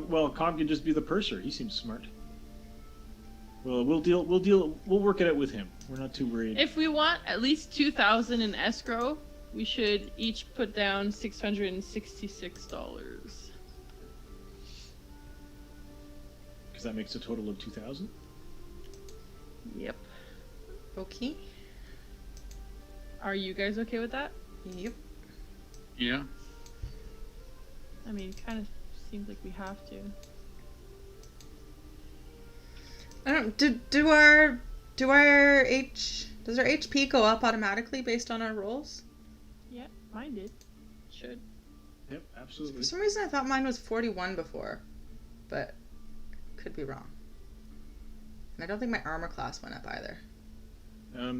Well, Cog can just be the purser. He seems smart. Well, we'll work it out with him. We're not too worried. If we want at least 2,000 in escrow, we should each put down $666. Because that makes a total of 2,000. Yep. Okay. Are you guys okay with that? Yep. Yeah. I mean, it kind of seems like we have to. I don't. Does our HP go up automatically based on our rolls? Yeah, mine did. Should. Yep, absolutely. For some reason, I thought mine was 41 before, but could be wrong. And I don't think my armor class went up either.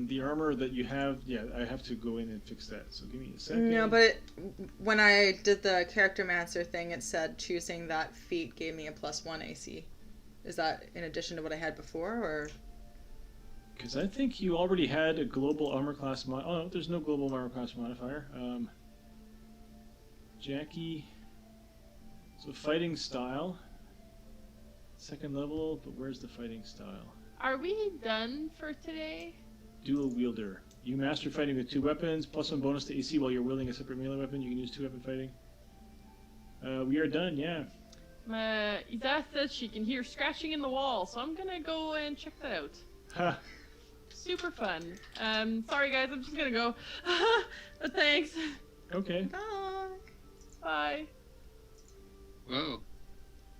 The armor that you have, yeah, I have to go in and fix that. So give me a second. No, but when I did the character mancer thing, it said choosing that feat gave me a +1 AC. Is that in addition to what I had before, or? Because I think you already had a global armor class oh, no, there's no global armor class modifier. Jackie. So fighting style. Second level, but where's the fighting style? Are we done for today? Dual wielder. You master fighting with 2 weapons, +1 bonus to AC while you're wielding a separate melee weapon. You can use 2-weapon fighting. We are done, yeah. Iza says she can hear scratching in the wall, so I'm gonna go and check that out. Ha! Super fun. Sorry guys, I'm just gonna go. But thanks. Okay. Bye. Bye. Whoa.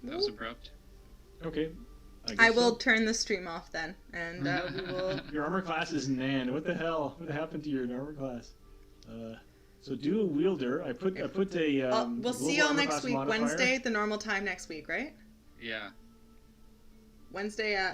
That was abrupt. Okay. guess I will so. turn the stream off then, and we will. Your armor class is Nan. What the hell? What happened to your armor class? So dual wielder. I put a. We'll see y'all global armor next class week, modifier. Wednesday, the normal time next week, right? Yeah. Wednesday at